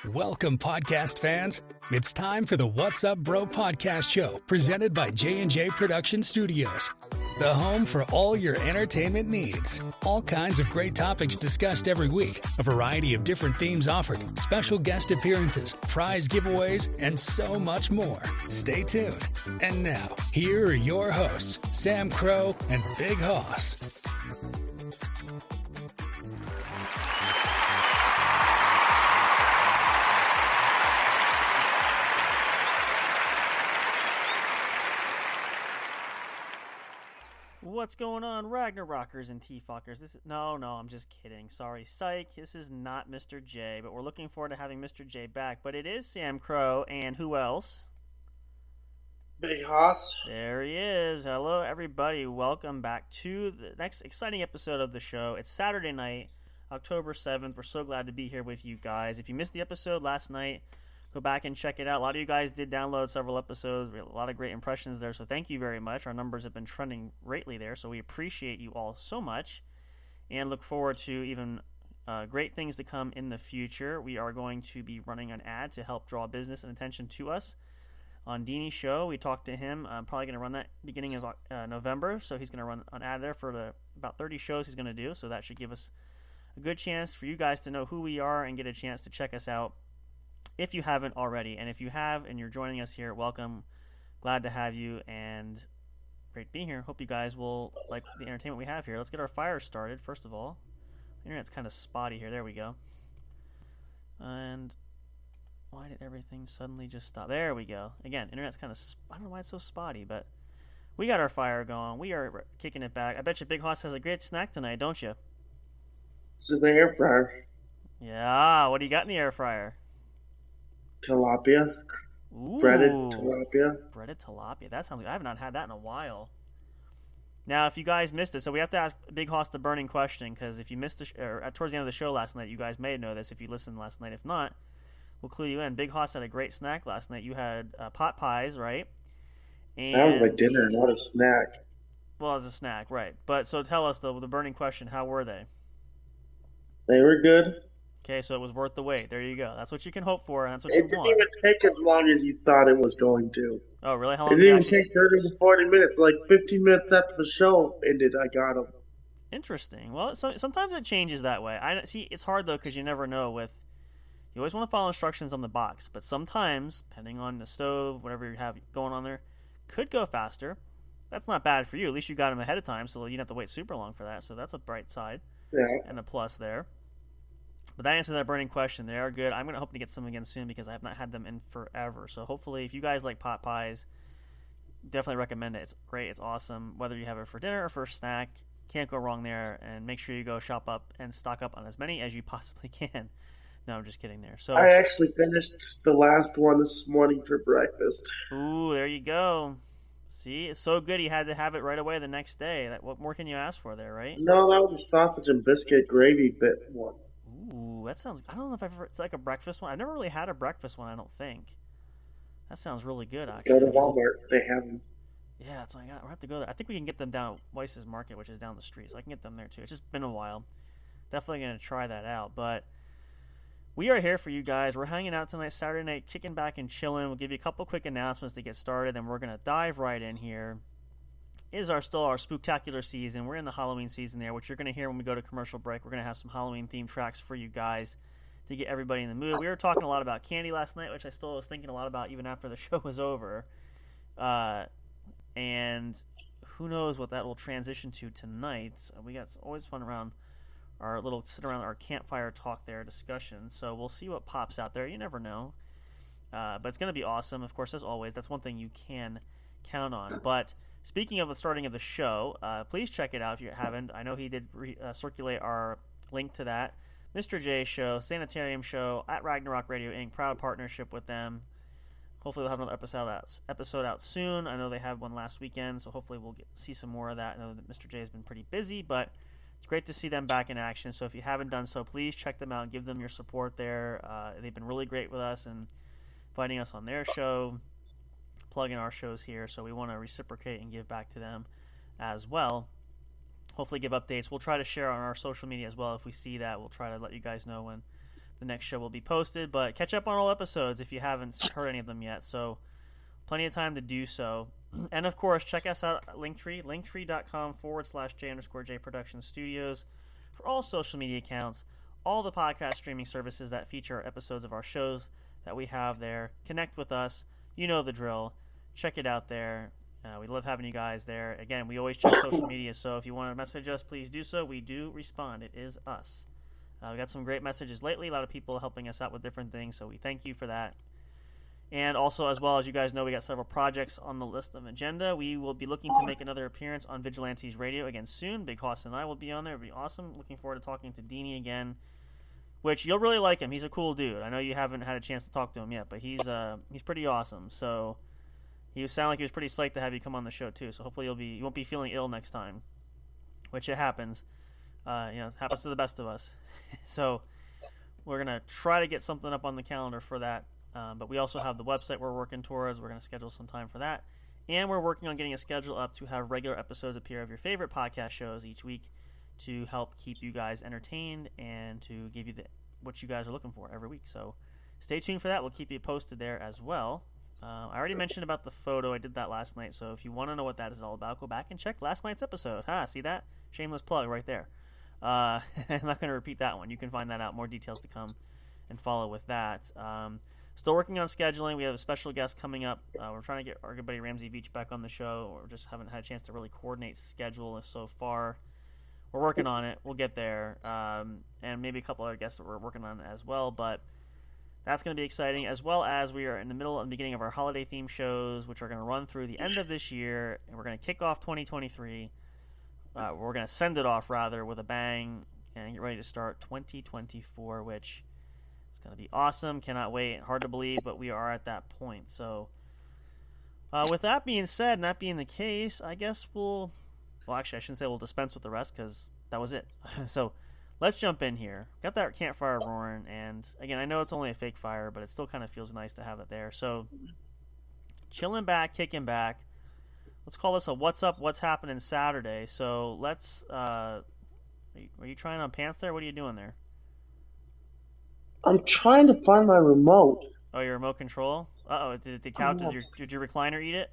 Welcome, podcast fans. It's time for the What's Up Bro podcast show, presented by J&J Production Studios, the home for all your entertainment needs. All kinds of great topics discussed every week, a variety of different themes offered, special guest appearances, prize giveaways, and so much more. Stay tuned. And now, here are your hosts, Sam Crow and Big Hoss. What's going on, Ragnarokers and T-Fuckers? No, I'm just kidding. Sorry, psych. This is not Mr. J, but we're looking forward to having Mr. J back. But it is Sam Crow, and who else? Big Hoss. There he is. Hello, everybody. Welcome back to the next exciting episode of the show. It's Saturday night, October 7th. We're so glad to be here with you guys. If you missed the episode last night, go back and check it out. A lot of you guys did download several episodes. We had a lot of great impressions there, so thank you very much. Our numbers have been trending greatly there, so we appreciate you all so much and look forward to even great things to come in the future. We are going to be running an ad to help draw business and attention to us on Deanie's show. We talked to him. I'm probably going to run that beginning of November, so he's going to run an ad there for about 30 shows he's going to do, so that should give us a good chance for you guys to know who we are and get a chance to check us out if you haven't already. And if you have and you're joining us here, welcome. Glad to have you and great being here. Hope you guys will like the entertainment we have here. Let's get our fire started first of all. The internet's kind of spotty here. There we go. And why did everything suddenly just stop? There we go. Again, internet's kind of I don't know why it's so spotty, but we got our fire going. We are kicking it back. I bet you Big Hoss has a great snack tonight, don't you? So the air fryer. Yeah, what do you got in the air fryer? Tilapia. Ooh, breaded tilapia. Breaded tilapia. That sounds good. I have not had that in a while. Now, if you guys missed it, so we have to ask Big Hoss the burning question, because if you missed towards the end of the show last night, you guys may know this if you listened last night. If not, we'll clue you in. Big Hoss had a great snack last night. You had pot pies, right? And that was my dinner, not a snack. Well, as a snack, right. But so tell us, though, the burning question, how were they? They were good. Okay, so it was worth the wait. There you go. That's what you can hope for, and that's what It you didn't want. even take as long as you thought it was going to. Oh, really? How long It didn't even take 30 to 40 minutes. Like 15 minutes after the show ended, I got them. Interesting. Well, sometimes it changes that way. See, it's hard, though, because you never know. You always want to follow instructions on the box, but sometimes, depending on the stove, whatever you have going on there, could go faster. That's not bad for you. At least you got them ahead of time, so you didn't have to wait super long for that. So that's a bright side and a plus there. But that answers that burning question. They are good. I'm going to hope to get some again soon because I have not had them in forever. So hopefully, if you guys like pot pies, definitely recommend it. It's great. It's awesome. Whether you have it for dinner or for a snack, can't go wrong there. And make sure you go shop up and stock up on as many as you possibly can. No, I'm just kidding there. So I actually finished the last one this morning for breakfast. Ooh, there you go. See, it's so good he had to have it right away the next day. What more can you ask for there, right? No, that was a sausage and biscuit gravy bit one. Ooh, that sounds... I don't know if it's like a breakfast one. I've never really had a breakfast one, I don't think. That sounds really good, actually. Go to Walmart. They have them. Yeah, that's what I'll have to go there. I think we can get them down at Weiss's Market, which is down the street, so I can get them there, too. It's just been a while. Definitely going to try that out, but we are here for you guys. We're hanging out tonight, Saturday night, kicking back and chilling. We'll give you a couple quick announcements to get started, and we're going to dive right in here. It is still our Spook-tacular season. We're in the Halloween season there, which you're going to hear when we go to commercial break. We're going to have some Halloween-themed tracks for you guys to get everybody in the mood. We were talking a lot about candy last night, which I still was thinking a lot about even after the show was over. And who knows what that will transition to tonight. We got always fun around our little sit around our campfire talk there discussion. So we'll see what pops out there. You never know. But it's going to be awesome. Of course, as always, that's one thing you can count on. But speaking of the starting of the show, please check it out if you haven't. I know he did circulate our link to that. Mr. J Show, Sanitarium Show, at Ragnarok Radio Inc., proud partnership with them. Hopefully we'll have another episode out soon. I know they had one last weekend, so hopefully we'll see some more of that. I know that Mr. J has been pretty busy, but it's great to see them back in action. So if you haven't done so, please check them out and give them your support there. They've been really great with us and inviting us on their show, plugging our shows here, so we want to reciprocate and give back to them as well. Hopefully give updates. We'll try to share on our social media as well. If we see that, we'll try to let you guys know when the next show will be posted. But catch up on all episodes if you haven't heard any of them yet. So plenty of time to do so. And of course, check us out at Linktree, linktree.com/J_J Production Studios for all social media accounts, all the podcast streaming services that feature episodes of our shows that we have there. Connect with us. You know the drill. Check it out there. We love having you guys there. Again, we always check social media, so if you want to message us, please do so. We do respond. It is us. We got some great messages lately. A lot of people helping us out with different things, so we thank you for that. And also, as well as you guys know, we got several projects on the list of agenda. We will be looking to make another appearance on Vigilantes Radio again soon. Big Hoss and I will be on there. It'll be awesome. Looking forward to talking to Deanie again, which you'll really like him. He's a cool dude. I know you haven't had a chance to talk to him yet, but he's pretty awesome. So he sounded like he was pretty psyched to have you come on the show too. So hopefully you won't be feeling ill next time, which it happens. It happens to the best of us. So we're gonna try to get something up on the calendar for that. But we also have the website we're working towards. We're going to schedule some time for that. And we're working on getting a schedule up to have regular episodes appear of your favorite podcast shows each week to help keep you guys entertained and to give you what you guys are looking for every week. So stay tuned for that. We'll keep you posted there as well. I already mentioned about the photo. I did that last night. So if you want to know what that is all about, go back and check last night's episode. See that? Shameless plug right there. I'm not going to repeat that one. You can find that out. More details to come and follow with that. Still working on scheduling. We have a special guest coming up. We're trying to get our good buddy Ramsey Beach back on the show. We just haven't had a chance to really coordinate schedule so far. We're working on it. We'll get there. And maybe a couple other guests that we're working on as well. But that's going to be exciting, as well as we are in the middle and beginning of our holiday theme shows, which are going to run through the end of this year. And we're going to kick off 2023. We're going to send it off, rather, with a bang and get ready to start 2024, which... going to be awesome. Cannot wait. Hard to believe, but we are at that point. So with that being said, and that being the case, I guess actually I shouldn't say we'll dispense with the rest because that was it. So let's jump in here. Got that campfire roaring, and again, I know it's only a fake fire, but it still kind of feels nice to have it there. So chilling back, kicking back. Let's call this a what's up, what's happening Saturday. So let's are you trying on pants there? What are you doing there? I'm trying to find my remote. Oh, your remote control? Uh-oh, did your recliner eat it?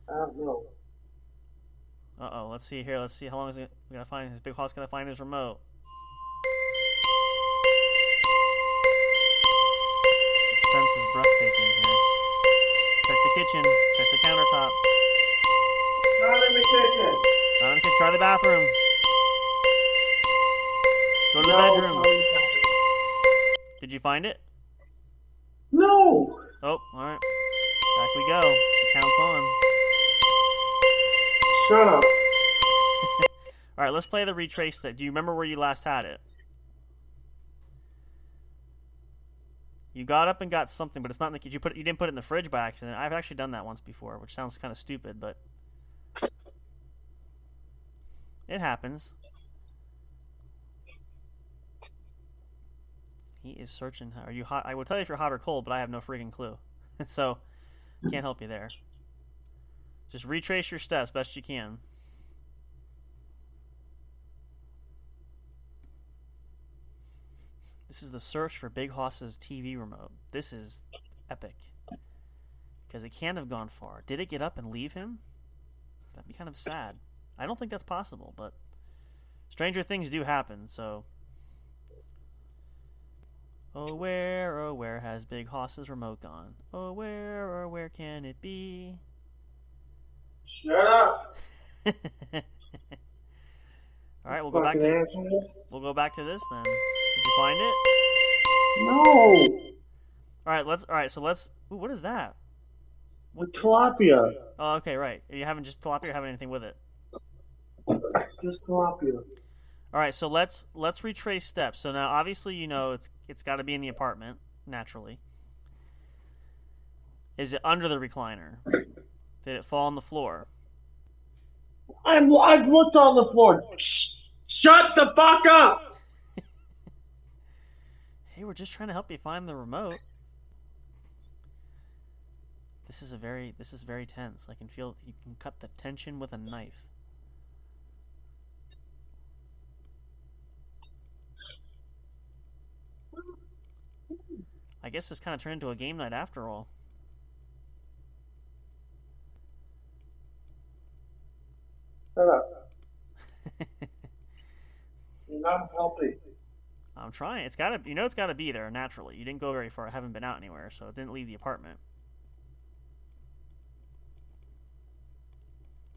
I don't know. Uh-oh, let's see here. Let's see how long is it going to find his Big Hoss going to find his remote. Suspense is breathtaking here. Check the kitchen. Check the countertop. Not in the kitchen. Not in the kitchen. Try the bathroom. Go to the bedroom. Did you find it? No. Oh, all right. Back we go. The count's on. Shut up. All right, let's play the retrace that. Do you remember where you last had it? You got up and got something, but it's not in the kitchen. You didn't put it in the fridge by accident. I've actually done that once before, which sounds kind of stupid, but it happens. He is searching. Are you hot? I will tell you if you're hot or cold, but I have no freaking clue. So, can't help you there. Just retrace your steps best you can. This is the search for Big Hoss's TV remote. This is epic. Because it can't have gone far. Did it get up and leave him? That'd be kind of sad. I don't think that's possible, but stranger things do happen, so... Oh, where has Big Hoss's remote gone? Oh, where can it be? Shut up. All right, we'll go back to this then. Did you find it? No. All right, so let's ooh, what is that? With tilapia. Oh, okay, right. Are you having just tilapia or having anything with it? Just tilapia. All right, so let's retrace steps. So now, obviously, you know it's got to be in the apartment naturally. Is it under the recliner? Did it fall on the floor? I've looked on the floor. Shut the fuck up! Hey, we're just trying to help you find the remote. This is very tense. I can feel you can cut the tension with a knife. I guess this kind of turned into a game night after all. Shut up. You're not helping. I'm trying. It's gotta, it's gotta be there naturally. You didn't go very far. I haven't been out anywhere, so it didn't leave the apartment.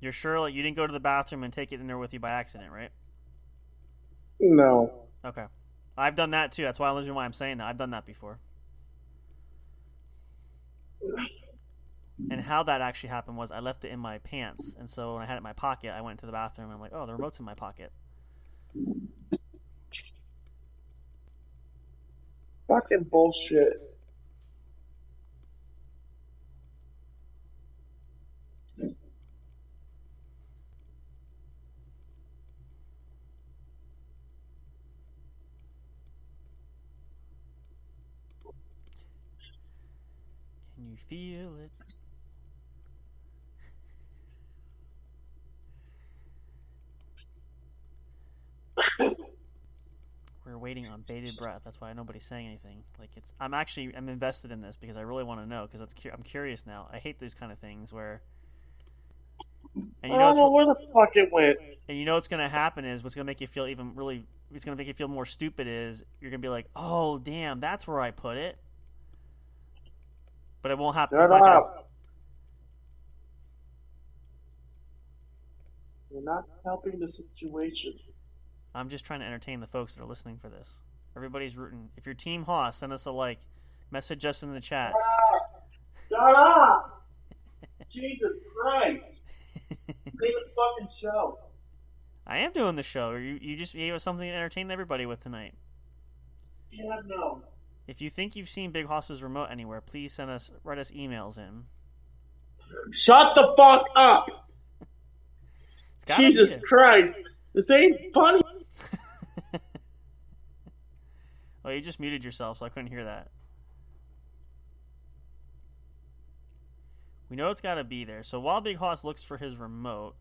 You're sure like you didn't go to the bathroom and take it in there with you by accident, right? No. Okay. I've done that too. That's why I'm saying that. I've done that before. And how that actually happened was I left it in my pants, and so when I had it in my pocket, I went to the bathroom and I'm like, oh, the remote's in my pocket. Fucking bullshit. Can you feel it? We're waiting on bated breath. That's why nobody's saying anything. Like I'm invested in this because I really want to know because I'm curious now. I hate these kind of things where. And I don't know where the fuck it went. And what's gonna happen is what's gonna make you feel even really. It's gonna make you feel more stupid. Is you're gonna be like, oh damn, that's where I put it. But it won't happen. Shut up. You're not helping the situation. I'm just trying to entertain the folks that are listening for this. Everybody's rooting. If you're Team Haas, send us a like. Message us in the chat. Shut up! Jesus Christ! Leave the fucking show. I am doing the show. You just gave us something to entertain everybody with tonight. Yeah, no. If you think you've seen Big Haas's remote anywhere, please write us emails in. Shut the fuck up! Jesus Christ! This ain't funny. Oh, you just muted yourself, so I couldn't hear that. We know it's got to be there. So while Big Haas looks for his remote,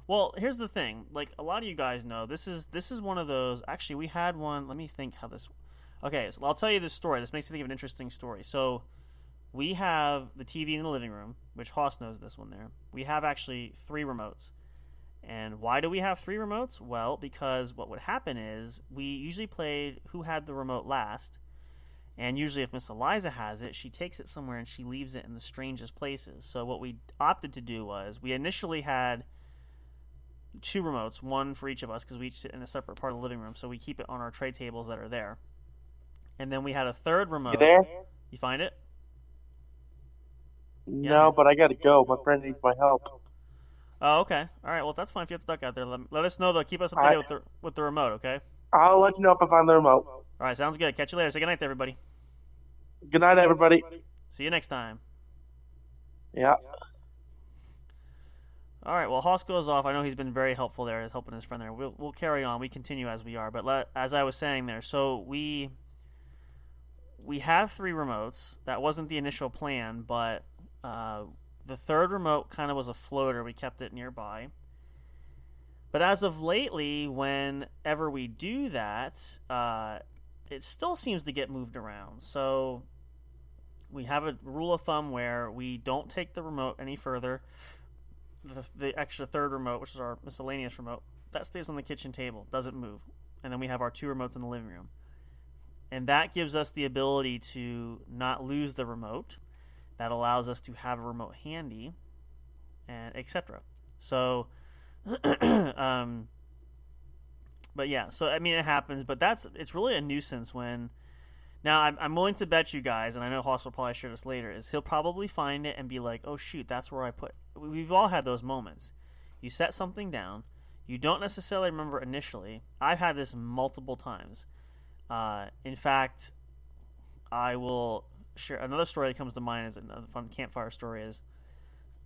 well, here's the thing. Like a lot of you guys know, this is one of those. Actually, we had one. Let me think how this. Okay, so I'll tell you this story. This makes me think of an interesting story. So we have the TV in the living room, which Haas knows this one there. We have actually 3 remotes. And why do we have 3 remotes? Well, because what would happen is we usually played who had the remote last. And usually if Miss Eliza has it, she takes it somewhere and she leaves it in the strangest places. So what we opted to do was we initially had 2 remotes, one for each of us because we each sit in a separate part of the living room. So we keep it on our tray tables that are there. And then we had a 3rd remote. You there? You find it? No, Yeah. but I gotta go. My friend needs my help. Oh, okay. All right. Well, that's fine if you have to duck out there. Let us know, though. Keep us updated with the remote, okay? I'll let you know if I find the remote. All right. Sounds good. Catch you later. Say good night to everybody. Good night, everybody. See you next time. Yeah. All right. Well, Haas goes off. I know he's been very helpful there, helping his friend there. We'll carry on. We continue as we are. But as I was saying there, so we have 3 remotes. That wasn't the initial plan, but the 3rd remote kind of was a floater. We kept it nearby. But as of lately, whenever we do that, it still seems to get moved around. So we have a rule of thumb where we don't take the remote any further. The extra 3rd remote, which is our miscellaneous remote, that stays on the kitchen table, doesn't move. And then we have our 2 remotes in the living room. And that gives us the ability to not lose the remote. That allows us to have a remote handy, and etc. So, but yeah. So I mean, it happens, but it's really a nuisance when. Now I'm willing to bet you guys, and I know Hoss will probably share this later. Is he'll probably find it and be like, "Oh shoot, that's where I put." We've all had those moments. You set something down, you don't necessarily remember initially. I've had this multiple times. In fact, I will. Share another story that comes to mind is another fun campfire story is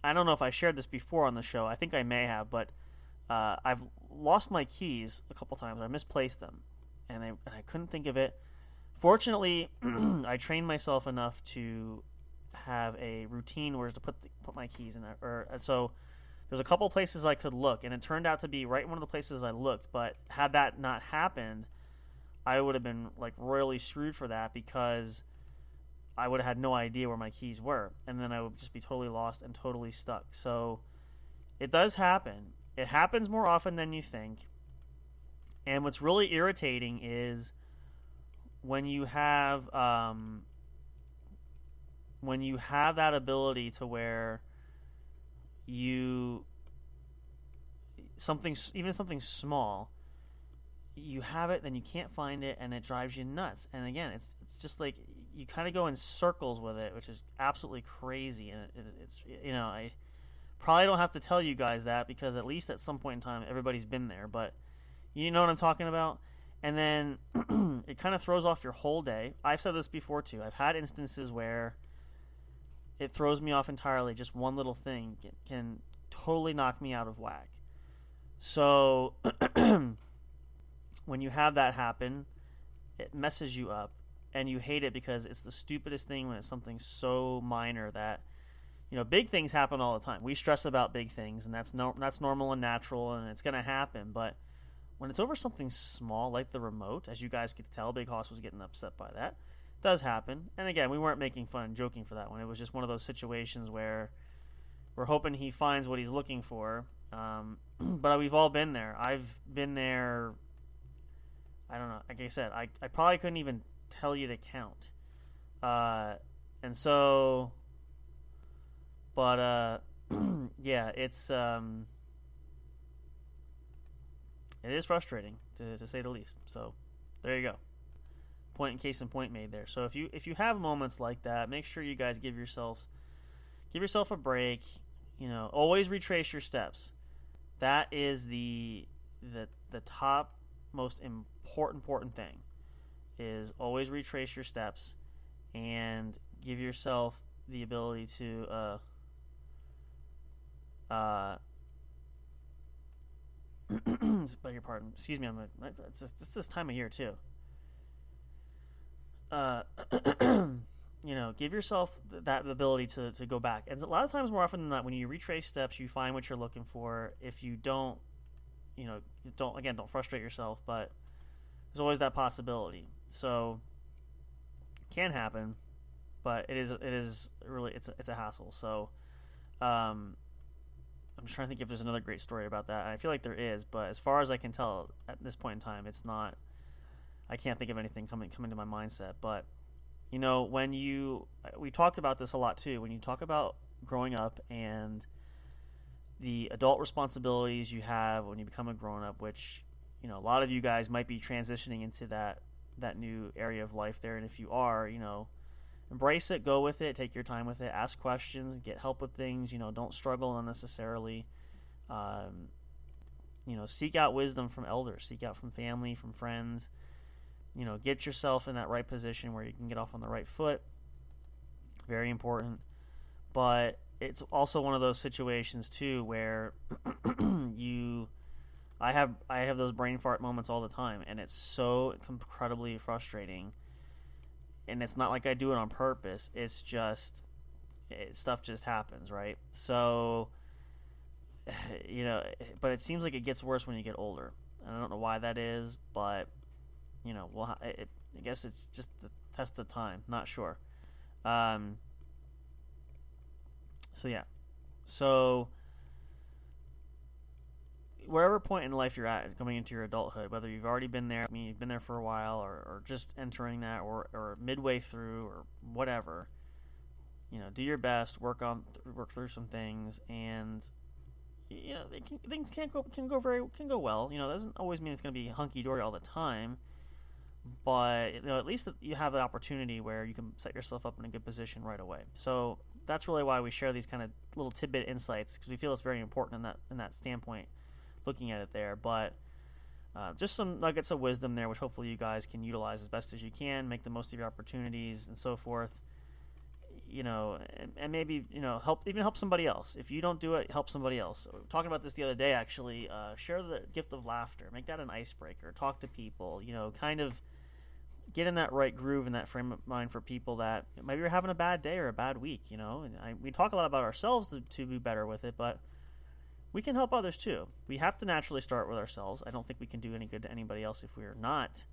I don't know if I shared this before on the show. I think I may have, but I've lost my keys a couple times. I misplaced them, and I couldn't think of it. Fortunately, I trained myself enough to have a routine where to put my keys in there. So there's a couple places I could look, and it turned out to be right one of the places I looked. But had that not happened, I would have been like royally screwed for that because I would have had no idea where my keys were, and then I would just be totally lost and totally stuck. So it does happen. It happens more often than you think. And what's really irritating is when you have that ability to where something small, you have it, then you can't find it, and it drives you nuts. And again, it's just like you kind of go in circles with it, which is absolutely crazy. And it's I probably don't have to tell you guys that, because at least at some point in time everybody's been there, but you know what I'm talking about. And then it kind of throws off your whole day. I've said this before too. I've had instances where it throws me off entirely. Just one little thing can totally knock me out of whack. So when you have that happen, it messes you up, and you hate it because it's the stupidest thing when it's something so minor that, big things happen all the time. We stress about big things, and that's normal and natural, and it's going to happen. But when it's over something small like the remote, as you guys could tell, Big Hoss was getting upset by that. It does happen. And again, we weren't making fun and joking for that one. It was just one of those situations where we're hoping he finds what he's looking for. But we've all been there. I've been there. I don't know. Like I said, I probably couldn't even tell you to count. And so, but yeah, it is frustrating to say the least. So there you go. Case in point made there. So if you have moments like that, make sure you guys give yourself a break. Always retrace your steps. That is the top most important thing, is always retrace your steps and give yourself the ability to beg your pardon. Excuse me. It's this time of year too. Give yourself that ability to go back. And a lot of times, more often than not, when you retrace steps, you find what you're looking for. If you don't, don't frustrate yourself, but there's always that possibility. So it can happen, but it is really it's a hassle. So I'm just trying to think if there's another great story about that. I feel like there is, but as far as I can tell at this point in time, it's not. I can't think of anything coming to my mindset. But we talked about this a lot too. When you talk about growing up and the adult responsibilities you have when you become a grown up, which a lot of you guys might be transitioning into that new area of life there. And if you are, embrace it, go with it, take your time with it, ask questions, get help with things. Don't struggle unnecessarily. Seek out wisdom from elders, seek out from family, from friends. Get yourself in that right position where you can get off on the right foot. Very important. But it's also one of those situations too where I have those brain fart moments all the time, and it's so incredibly frustrating. And it's not like I do it on purpose. It's just stuff just happens, right? So but it seems like it gets worse when you get older. I don't know why that is, but I guess it's just the test of time. Not sure. So yeah. So wherever point in life you're at, coming into your adulthood, whether you've already been there, you've been there for a while, or just entering that, or midway through, or whatever, do your best, work through some things, and things can go well. It doesn't always mean it's going to be hunky dory all the time. But at least you have the opportunity where you can set yourself up in a good position right away. So that's really why we share these kind of little tidbit insights, because we feel it's very important in that standpoint, looking at it there. But just some nuggets of wisdom there, which hopefully you guys can utilize as best as you can, make the most of your opportunities and so forth. And maybe help somebody else. If you don't do it, help somebody else. We were talking about this the other day, actually. Share the gift of laughter. Make that an icebreaker. Talk to people. Kind of get in that right groove and that frame of mind for people that maybe you're having a bad day or a bad week. And we talk a lot about ourselves to be better with it, but we can help others too. We have to naturally start with ourselves. I don't think we can do any good to anybody else if we're not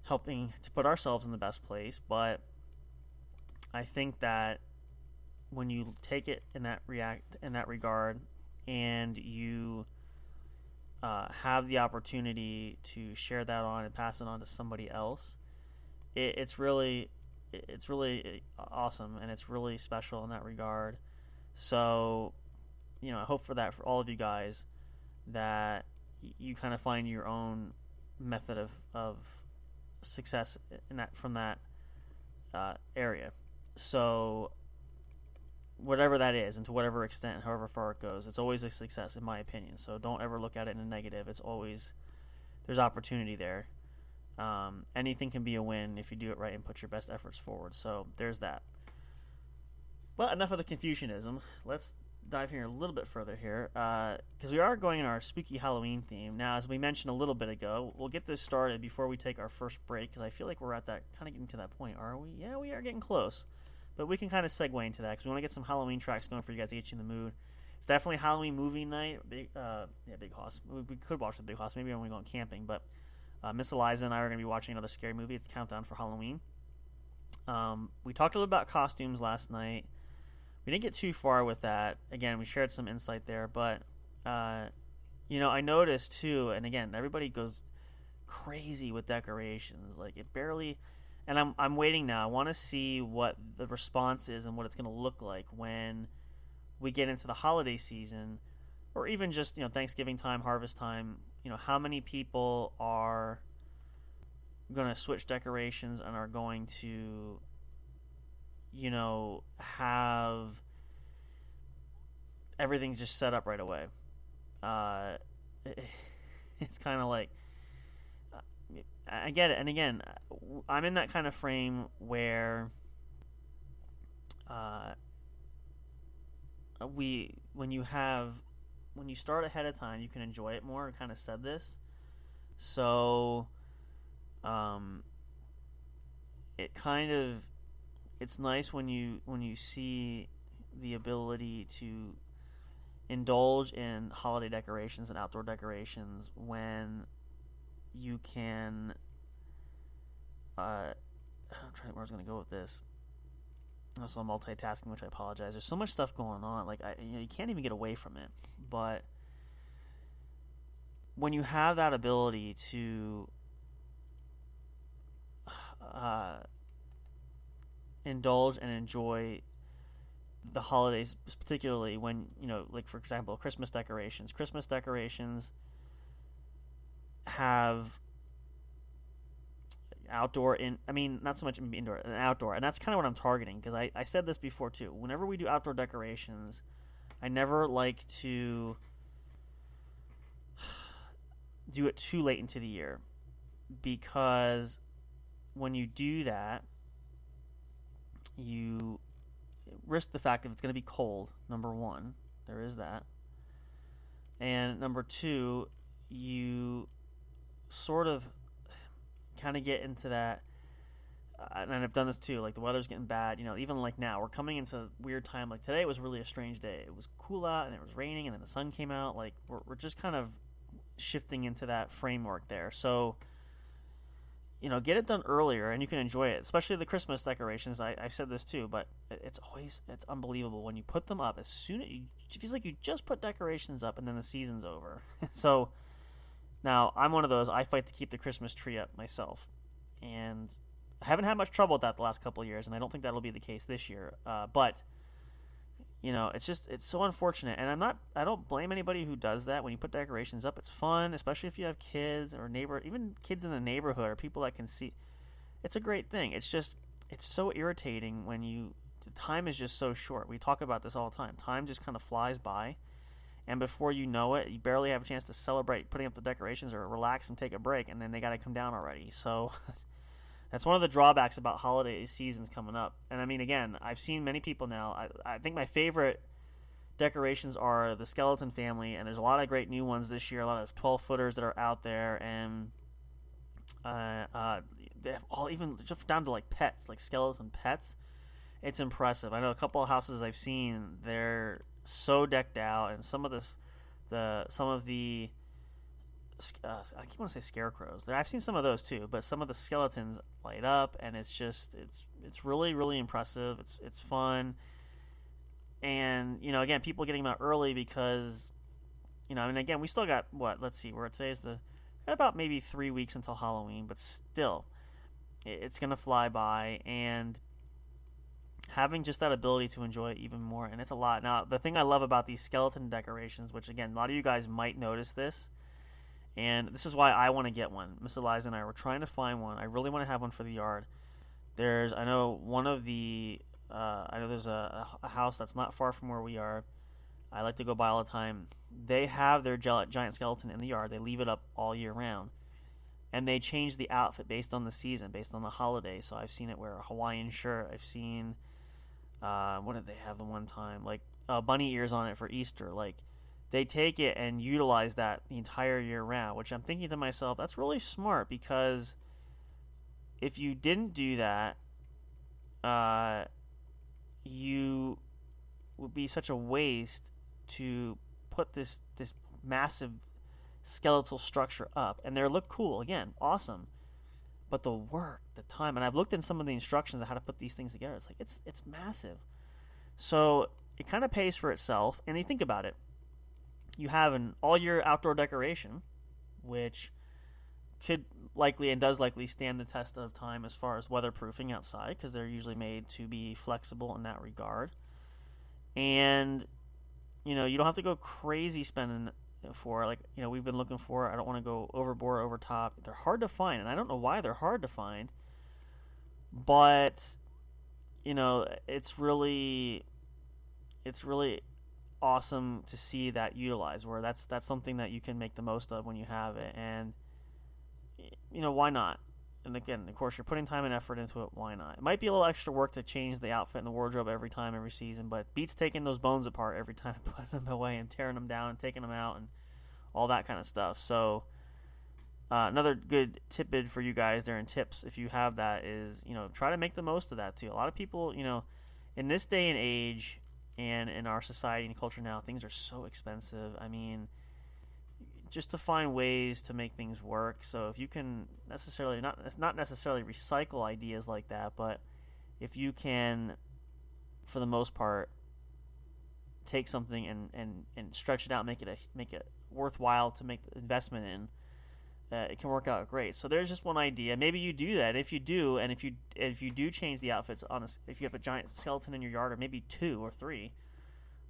helping to put ourselves in the best place. But I think that when you take it in that regard, and you have the opportunity to share that on and pass it on to somebody else, it's really awesome, and it's really special in that regard. So, I hope for that for all of you guys, that you kind of find your own method of success in that, from that area. So whatever that is, and to whatever extent, however far it goes, it's always a success in my opinion. So don't ever look at it in a negative. It's always, there's opportunity there. Anything can be a win if you do it right and put your best efforts forward. So there's that. But enough of the Confucianism. Let's dive here a little bit further here, because we are going in our spooky Halloween theme. Now, as we mentioned a little bit ago, we'll get this started before we take our first break, because I feel like we're at that, kind of getting to that point, are we? Yeah, we are getting close. But we can kind of segue into that, because we want to get some Halloween tracks going for you guys to get you in the mood. It's definitely Halloween movie night. Big Hoss. We could watch the Big Hoss. Maybe when we go camping. But Miss Eliza and I are going to be watching another scary movie. It's Countdown for Halloween. We talked a little about costumes last night. We didn't get too far with that. Again, we shared some insight there. But, I noticed, too, and again, everybody goes crazy with decorations. Like, it barely... And I'm waiting now. I want to see what the response is and what it's going to look like when we get into the holiday season, or even just Thanksgiving time, harvest time. How many people are going to switch decorations and are going to have everything just set up right away. It's kind of like, I get it, and again, I'm in that kind of frame where when you start ahead of time, you can enjoy it more. I kind of said this, so it's nice when you see the ability to indulge in holiday decorations and outdoor decorations when you can. I'm trying where I was going to go with this. Also, I'm multitasking, which I apologize. There's so much stuff going on. Like you can't even get away from it. But when you have that ability to indulge and enjoy the holidays, particularly when like for example, Christmas decorations. Christmas decorations have outdoor not so much indoor and outdoor, and that's kind of what I'm targeting, because I said this before too. Whenever we do outdoor decorations, I never like to do it too late into the year, because when you do that, you risk the fact that it's going to be cold. Number one, there is that, and number two, you sort of kind of get into that, and I've done this too, like the weather's getting bad, even like now, we're coming into a weird time, like today was really a strange day. It was cool out, and it was raining, and then the sun came out, like we're just kind of shifting into that framework there, so get it done earlier, and you can enjoy it, especially the Christmas decorations. I've said this too, but it's unbelievable when you put them up. As soon as it feels like you just put decorations up, and then the season's over. So now, I'm one of those, I fight to keep the Christmas tree up myself, and I haven't had much trouble with that the last couple of years, and I don't think that'll be the case this year, but, it's so unfortunate, and I don't blame anybody who does that. When you put decorations up, it's fun, especially if you have kids, or even kids in the neighborhood, or people that can see. It's a great thing. It's so irritating when the time is just so short. We talk about this all the time. Time just kind of flies by. And before you know it, you barely have a chance to celebrate putting up the decorations or relax and take a break, and then they got to come down already. So that's one of the drawbacks about holiday seasons coming up. And again, I've seen many people now. I think my favorite decorations are the Skeleton family, and there's a lot of great new ones this year, a lot of 12-footers that are out there, and they have all, even just down to like pets, like skeleton pets. It's impressive. I know a couple of houses I've seen, they're so decked out, and some of the I keep want to say scarecrows. I've seen some of those too, but some of the skeletons light up, and it's really really impressive. It's fun, and again, people getting them out early because I mean, again, we still got what? Let's see, today's got about maybe 3 weeks until Halloween, but still, it's gonna fly by, and having just that ability to enjoy it even more, and it's a lot. Now, the thing I love about these skeleton decorations, which again, a lot of you guys might notice this, and this is why I want to get one. Miss Eliza and I were trying to find one. I really want to have one for the yard. I know there's a house that's not far from where we are. I like to go by all the time. They have their giant skeleton in the yard. They leave it up all year round. And they change the outfit based on the season, based on the holiday. So I've seen it wear a Hawaiian shirt. I've seen, what did they have the one time? Like bunny ears on it for Easter. Like, they take it and utilize that the entire year round, which I'm thinking to myself, that's really smart, because if you didn't do that, you would be such a waste to put this massive skeletal structure up, and they look cool, again, awesome, but the work, the time, and I've looked in some of the instructions on how to put these things together. It's like it's massive, so it kind of pays for itself. And you think about it, you have an all-year outdoor decoration, which could likely and does likely stand the test of time as far as weatherproofing outside, because they're usually made to be flexible in that regard. And you don't have to go crazy spending for, like, we've been looking for. I don't want to go overboard, over top. They're hard to find, and I don't know why they're hard to find, but it's really awesome to see that utilized, where that's something that you can make the most of when you have it. And why not? And again, of course, you're putting time and effort into it. Why not? It might be a little extra work to change the outfit and the wardrobe every season, but beats taking those bones apart every time, putting them away and tearing them down and taking them out and all that kind of stuff. So another good tidbit for you guys there, and tips if you have that, is try to make the most of that too. A lot of people, in this day and age, and in our society and culture now, things are so expensive. I mean, just to find ways to make things work. So if you can necessarily not necessarily recycle ideas like that, but if you can, for the most part, take something and stretch it out, make it worthwhile to make the investment in, it can work out great. So there's just one idea. Maybe you do that. If you do, and if you do change the outfits if you have a giant skeleton in your yard, or maybe 2 or 3,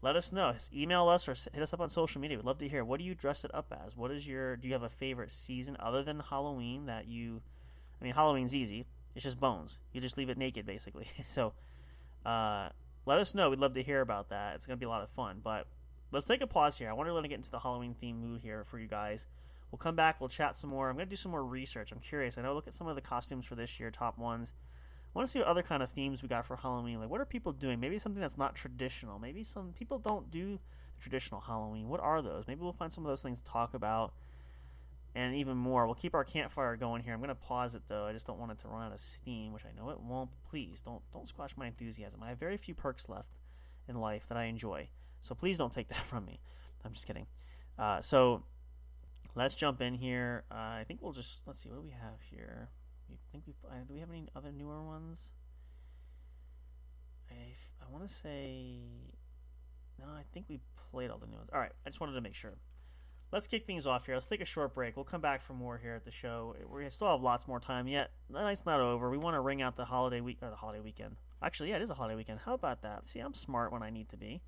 let us know. Email us or hit us up on social media. We'd love to hear. What do you dress it up as? Do you have a favorite season other than Halloween I mean, Halloween's easy. It's just bones. You just leave it naked, basically. So let us know. We'd love to hear about that. It's going to be a lot of fun. But let's take a pause here. I want to get into the Halloween theme mood here for you guys. We'll come back. We'll chat some more. I'm going to do some more research. I'm curious. I know, look at some of the costumes for this year, top ones. I want to see what other kind of themes we got for Halloween. Like, what are people doing? Maybe something that's not traditional. Maybe some people don't do traditional Halloween. What are those? Maybe we'll find some of those things to talk about, and even more. We'll keep our campfire going here. I'm going to pause it, though. I just don't want it to run out of steam, which I know it won't. Please, don't squash my enthusiasm. I have very few perks left in life that I enjoy, so please don't take that from me. I'm just kidding. So let's jump in here. I think we'll just, let's see, what do we have here? Do we have any other newer ones? I want to say, no, I think we played all the new ones. All right, I just wanted to make sure. Let's kick things off here. Let's take a short break. We'll come back for more here at the show. We still have lots more time yet. The night's not over. We want to ring out the holiday weekend. Actually, yeah, it is a holiday weekend. How about that? See, I'm smart when I need to be.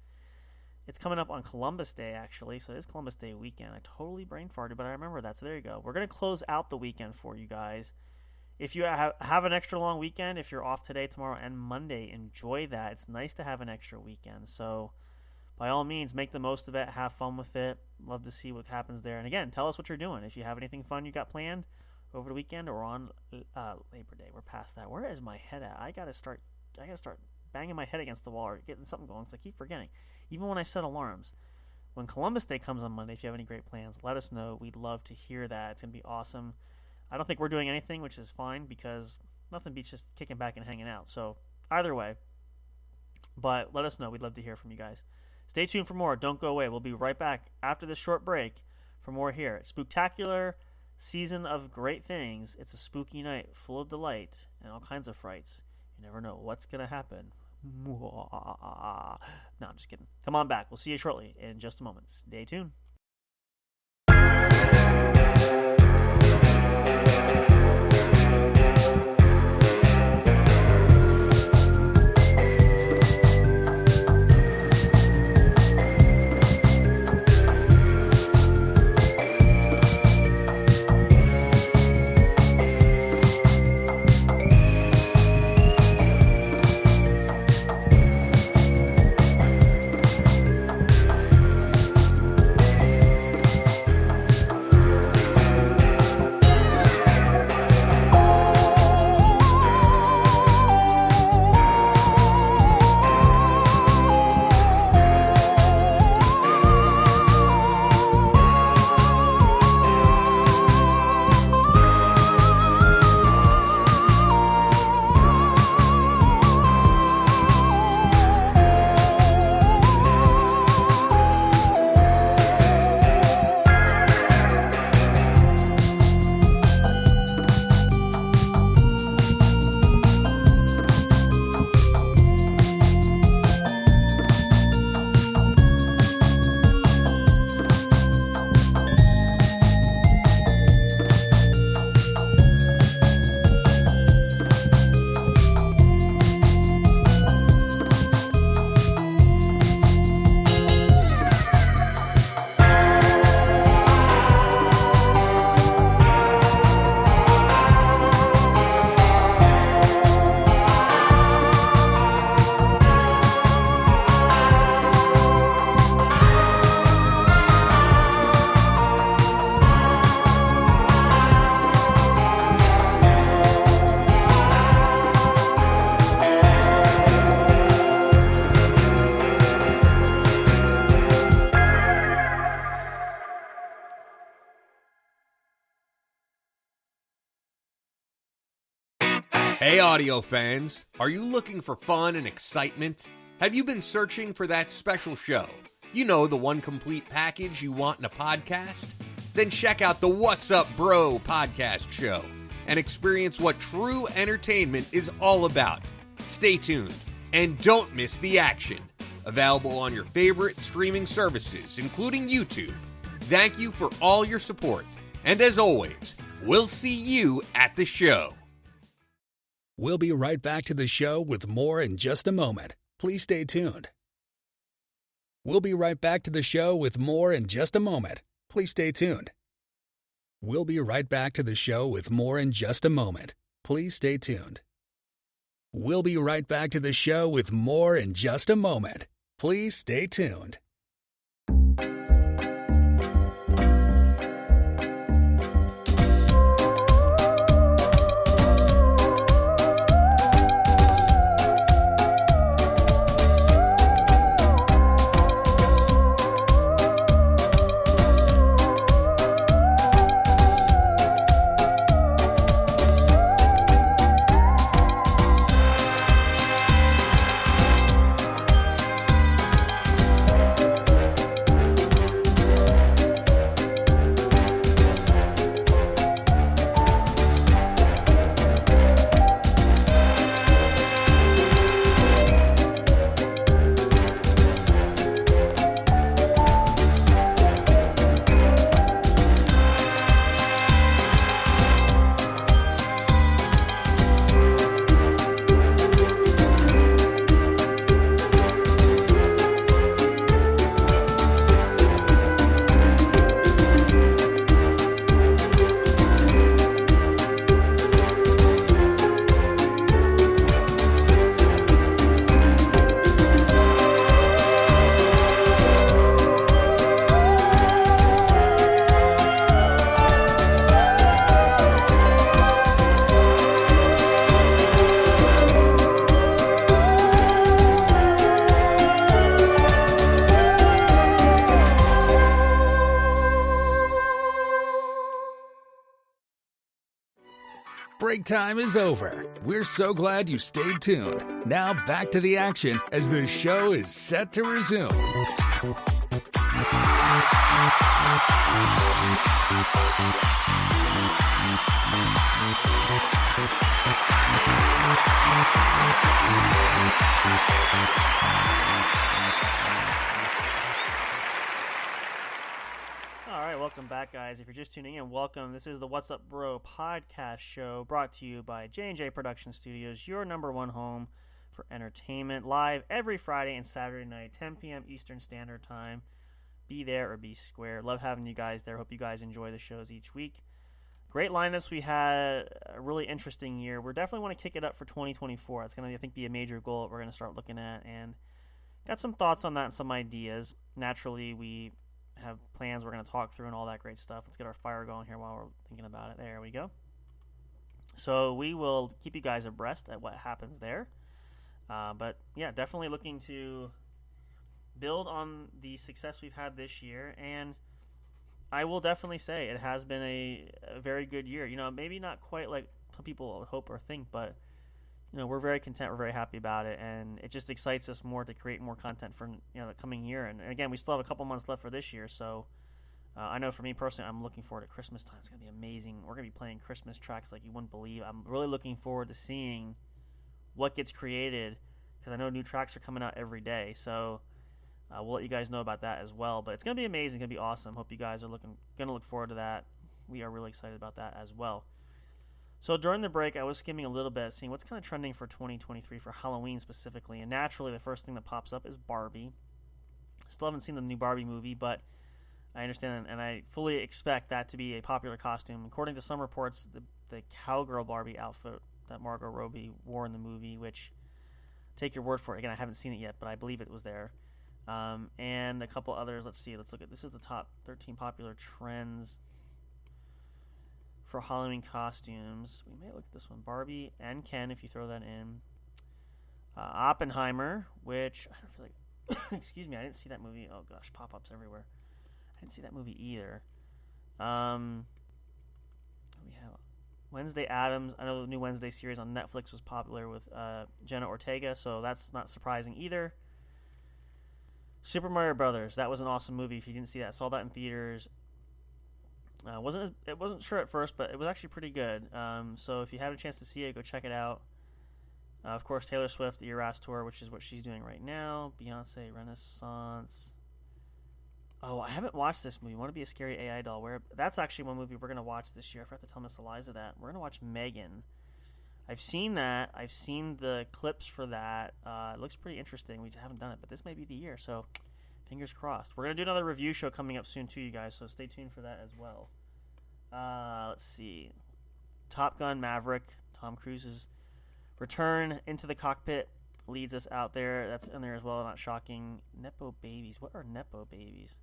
It's coming up on Columbus Day, actually, so it is Columbus Day weekend. I totally brain farted, but I remember that, so there you go. We're going to close out the weekend for you guys. If you have an extra long weekend, if you're off today, tomorrow, and Monday, enjoy that. It's nice to have an extra weekend. So by all means, make the most of it. Have fun with it. Love to see what happens there. And again, tell us what you're doing. If you have anything fun you got planned over the weekend or on Labor Day. We're past that. Where is my head at? I gotta start banging my head against the wall or getting something going, because I keep forgetting. Even when I set alarms. When Columbus Day comes on Monday, if you have any great plans, let us know. We'd love to hear that. It's going to be awesome. I don't think we're doing anything, which is fine, because nothing beats just kicking back and hanging out. So either way, but let us know. We'd love to hear from you guys. Stay tuned for more. Don't go away. We'll be right back after this short break for more here. Spook-tacular season of great things. It's a spooky night full of delight and all kinds of frights. You never know what's going to happen. No, I'm just kidding. Come on back. We'll see you shortly in just a moment. Stay tuned. Hey audio fans, are you looking for fun and excitement? Have you been searching for that special show? You know, the one complete package you want in a podcast? Then check out the What's Up Bro podcast show and experience what true entertainment is all about. Stay tuned and don't miss the action. Available on your favorite streaming services, including YouTube. Thank you for all your support. And as always, we'll see you at the show. We'll be right back to the show with more in just a moment. Please stay tuned. We'll be right back to the show with more in just a moment. Please stay tuned. We'll be right back to the show with more in just a moment. Please stay tuned. We'll be right back to the show with more in just a moment. Please stay tuned. Break time is over. We're so glad you stayed tuned. Now back to the action as the show is set to resume. Alright, welcome back, guys. If you're just tuning in, welcome. This is the What's Up Bro podcast show brought to you by J&J Production Studios, your number one home for entertainment, live every Friday and Saturday night, 10 p.m. Eastern Standard Time. Be there or be square. Love having you guys there. Hope you guys enjoy the shows each week. Great lineups. We had a really interesting year. We definitely want to kick it up for 2024. That's going to, I think, be a major goal that we're going to start looking at, and got some thoughts on that and some ideas. Naturally, we have plans we're going to talk through and all that great stuff. Let's get our fire going here while we're thinking about it. There we go. So we will keep you guys abreast at what happens there. But yeah, definitely looking to build on the success we've had this year, and I will definitely say it has been a very good year. You know, maybe not quite like some people would hope or think, but you know, we're very content, we're very happy about it, and it just excites us more to create more content for, you know, the coming year. And again, we still have a couple months left for this year, so I know for me personally, I'm looking forward to Christmas time. It's going to be amazing. We're going to be playing Christmas tracks like you wouldn't believe. I'm really looking forward to seeing what gets created, because I know new tracks are coming out every day, so we'll let you guys know about that as well. But it's going to be amazing. It's going to be awesome. Hope you guys are going to look forward to that. We are really excited about that as well. So during the break, I was skimming a little bit, seeing what's kind of trending for 2023 for Halloween specifically. And naturally, the first thing that pops up is Barbie. Still haven't seen the new Barbie movie, but I understand and I fully expect that to be a popular costume. According to some reports, the cowgirl Barbie outfit that Margot Robbie wore in the movie, which, take your word for it. Again, I haven't seen it yet, but I believe it was there. And a couple others. Let's see. Let's look at this. Is the top 13 popular trends for Halloween costumes. We may look at this one. Barbie and Ken, if you throw that in. Oppenheimer, which I don't feel like. Excuse me, I didn't see that movie. Oh gosh, pop-ups everywhere. I didn't see that movie either. We have Wednesday Addams. I know the new Wednesday series on Netflix was popular with Jenna Ortega, so that's not surprising either. Super Mario Brothers. That was an awesome movie. If you didn't see that, saw that in theaters. It wasn't sure at first, but it was actually pretty good. So if you have a chance to see it, go check it out. Of course, Taylor Swift, the Eras Tour, which is what she's doing right now. Beyonce, Renaissance. Oh, I haven't watched this movie. Want to be a scary AI doll? That's actually one movie we're going to watch this year. I forgot to tell Miss Eliza that. We're going to watch Megan. I've seen that. I've seen the clips for that. It looks pretty interesting. We haven't done it, but this may be the year, so fingers crossed. We're going to do another review show coming up soon too, you guys, so stay tuned for that as well. Let's see. Top Gun Maverick, Tom Cruise's return into the cockpit leads us out there. That's in there as well, not shocking. Nepo Babies. What are Nepo Babies?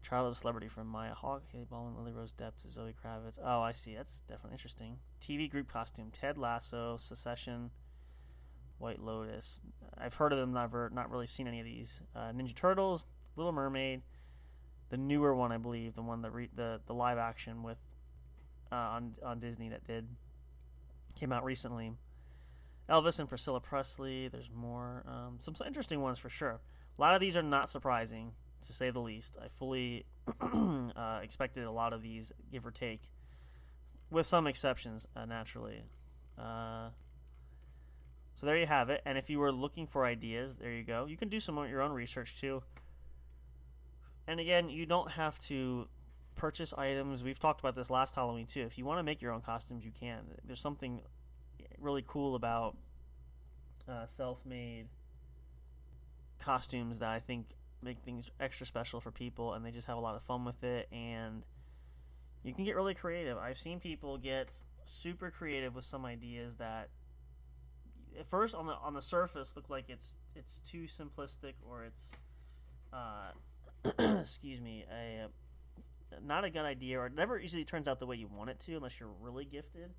Child of a Celebrity from Maya Hawke, Haley Baldwin, Lily Rose Depp to Zoe Kravitz. Oh, I see. That's definitely interesting. TV group costume. Ted Lasso, Secession, White Lotus. I've heard of them, not really seen any of these. Ninja Turtles, Little Mermaid, the newer one, I believe, the one that the live action with on Disney that came out recently. Elvis and Priscilla Presley. There's more. Some interesting ones for sure. A lot of these are not surprising, to say the least. I fully expected a lot of these, give or take, with some exceptions, naturally. So there you have it. And if you were looking for ideas, there you go. You can do some of your own research too. And again, you don't have to purchase items. We've talked about this last Halloween too. If you want to make your own costumes, you can. There's something really cool about self-made costumes that I think make things extra special for people, and they just have a lot of fun with it, and you can get really creative. I've seen people get super creative with some ideas that at first on the surface look like it's too simplistic, or it's excuse me, not a good idea, or it never usually turns out the way you want it to unless you're really gifted.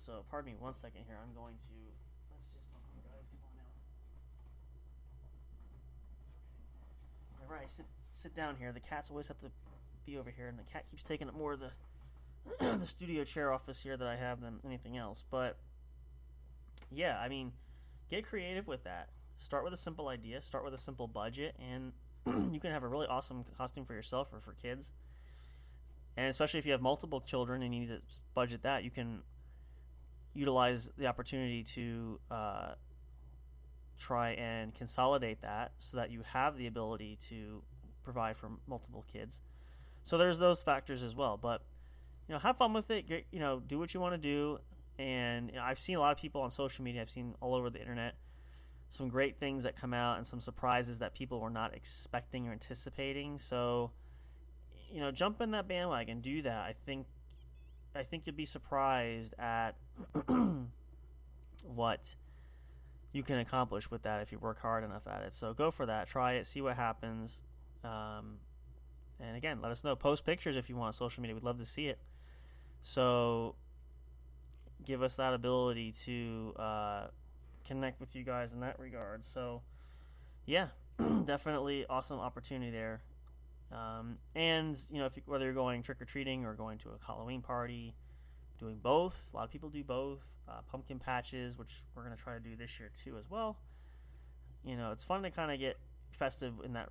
So pardon me 1 second here. I'm going to let's just guys, come on out. Whenever I sit down here, the cats always have to be over here, and the cat keeps taking up more of the the studio chair office here that I have than anything else. But yeah, I mean, get creative with that. Start with a simple idea, start with a simple budget, and you can have a really awesome costume for yourself or for kids. And especially if you have multiple children and you need to budget that, you can utilize the opportunity to try and consolidate that so that you have the ability to provide for multiple kids. So there's those factors as well. But have fun with it. Do what you want to do. And I've seen a lot of people on social media. I've seen all over the internet some great things that come out and some surprises that people were not expecting or anticipating. So jump in that bandwagon, do that. I think you'll be surprised at what you can accomplish with that if you work hard enough at it. So go for that, try it, see what happens. And again, let us know. Post pictures if you want on social media. We'd love to see it. So give us that ability to connect with you guys in that regard. So yeah, definitely awesome opportunity there. And whether you're going trick-or-treating or going to a Halloween party, doing both. A lot of people do both. Pumpkin patches, which we're going to try to do this year too as well. It's fun to kind of get festive in that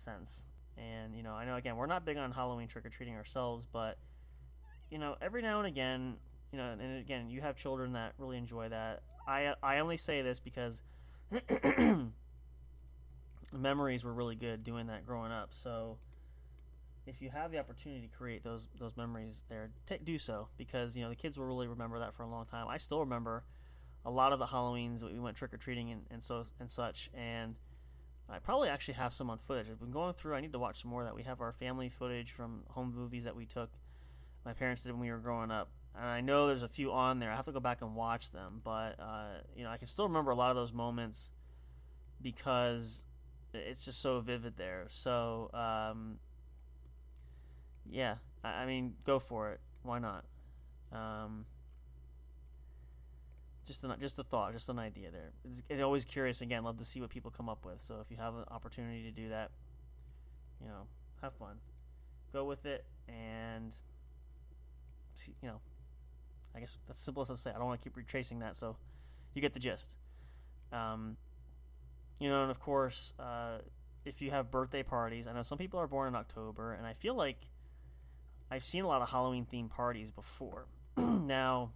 sense. And I know, again, we're not big on Halloween trick-or-treating ourselves, but every now and again, and again, you have children that really enjoy that. I only say this because the memories were really good doing that growing up. So if you have the opportunity to create those memories there, do so, because the kids will really remember that for a long time. I still remember a lot of the Halloweens that we went trick-or-treating and such, and I probably actually have some on footage. I've been going through. I need to watch some more of that. We have our family footage from home movies that we took. My parents did when we were growing up, and I know there's a few on there. I have to go back and watch them, but I can still remember a lot of those moments because it's just so vivid there. So yeah, I mean, go for it. Why not? Just a thought, just an idea there. It's always curious. Again, love to see what people come up with. So if you have an opportunity to do that, have fun, go with it, and see, I guess that's simple as I say. I don't want to keep retracing that, so you get the gist. And of course, if you have birthday parties, I know some people are born in October, and I feel like I've seen a lot of Halloween-themed parties before. Now,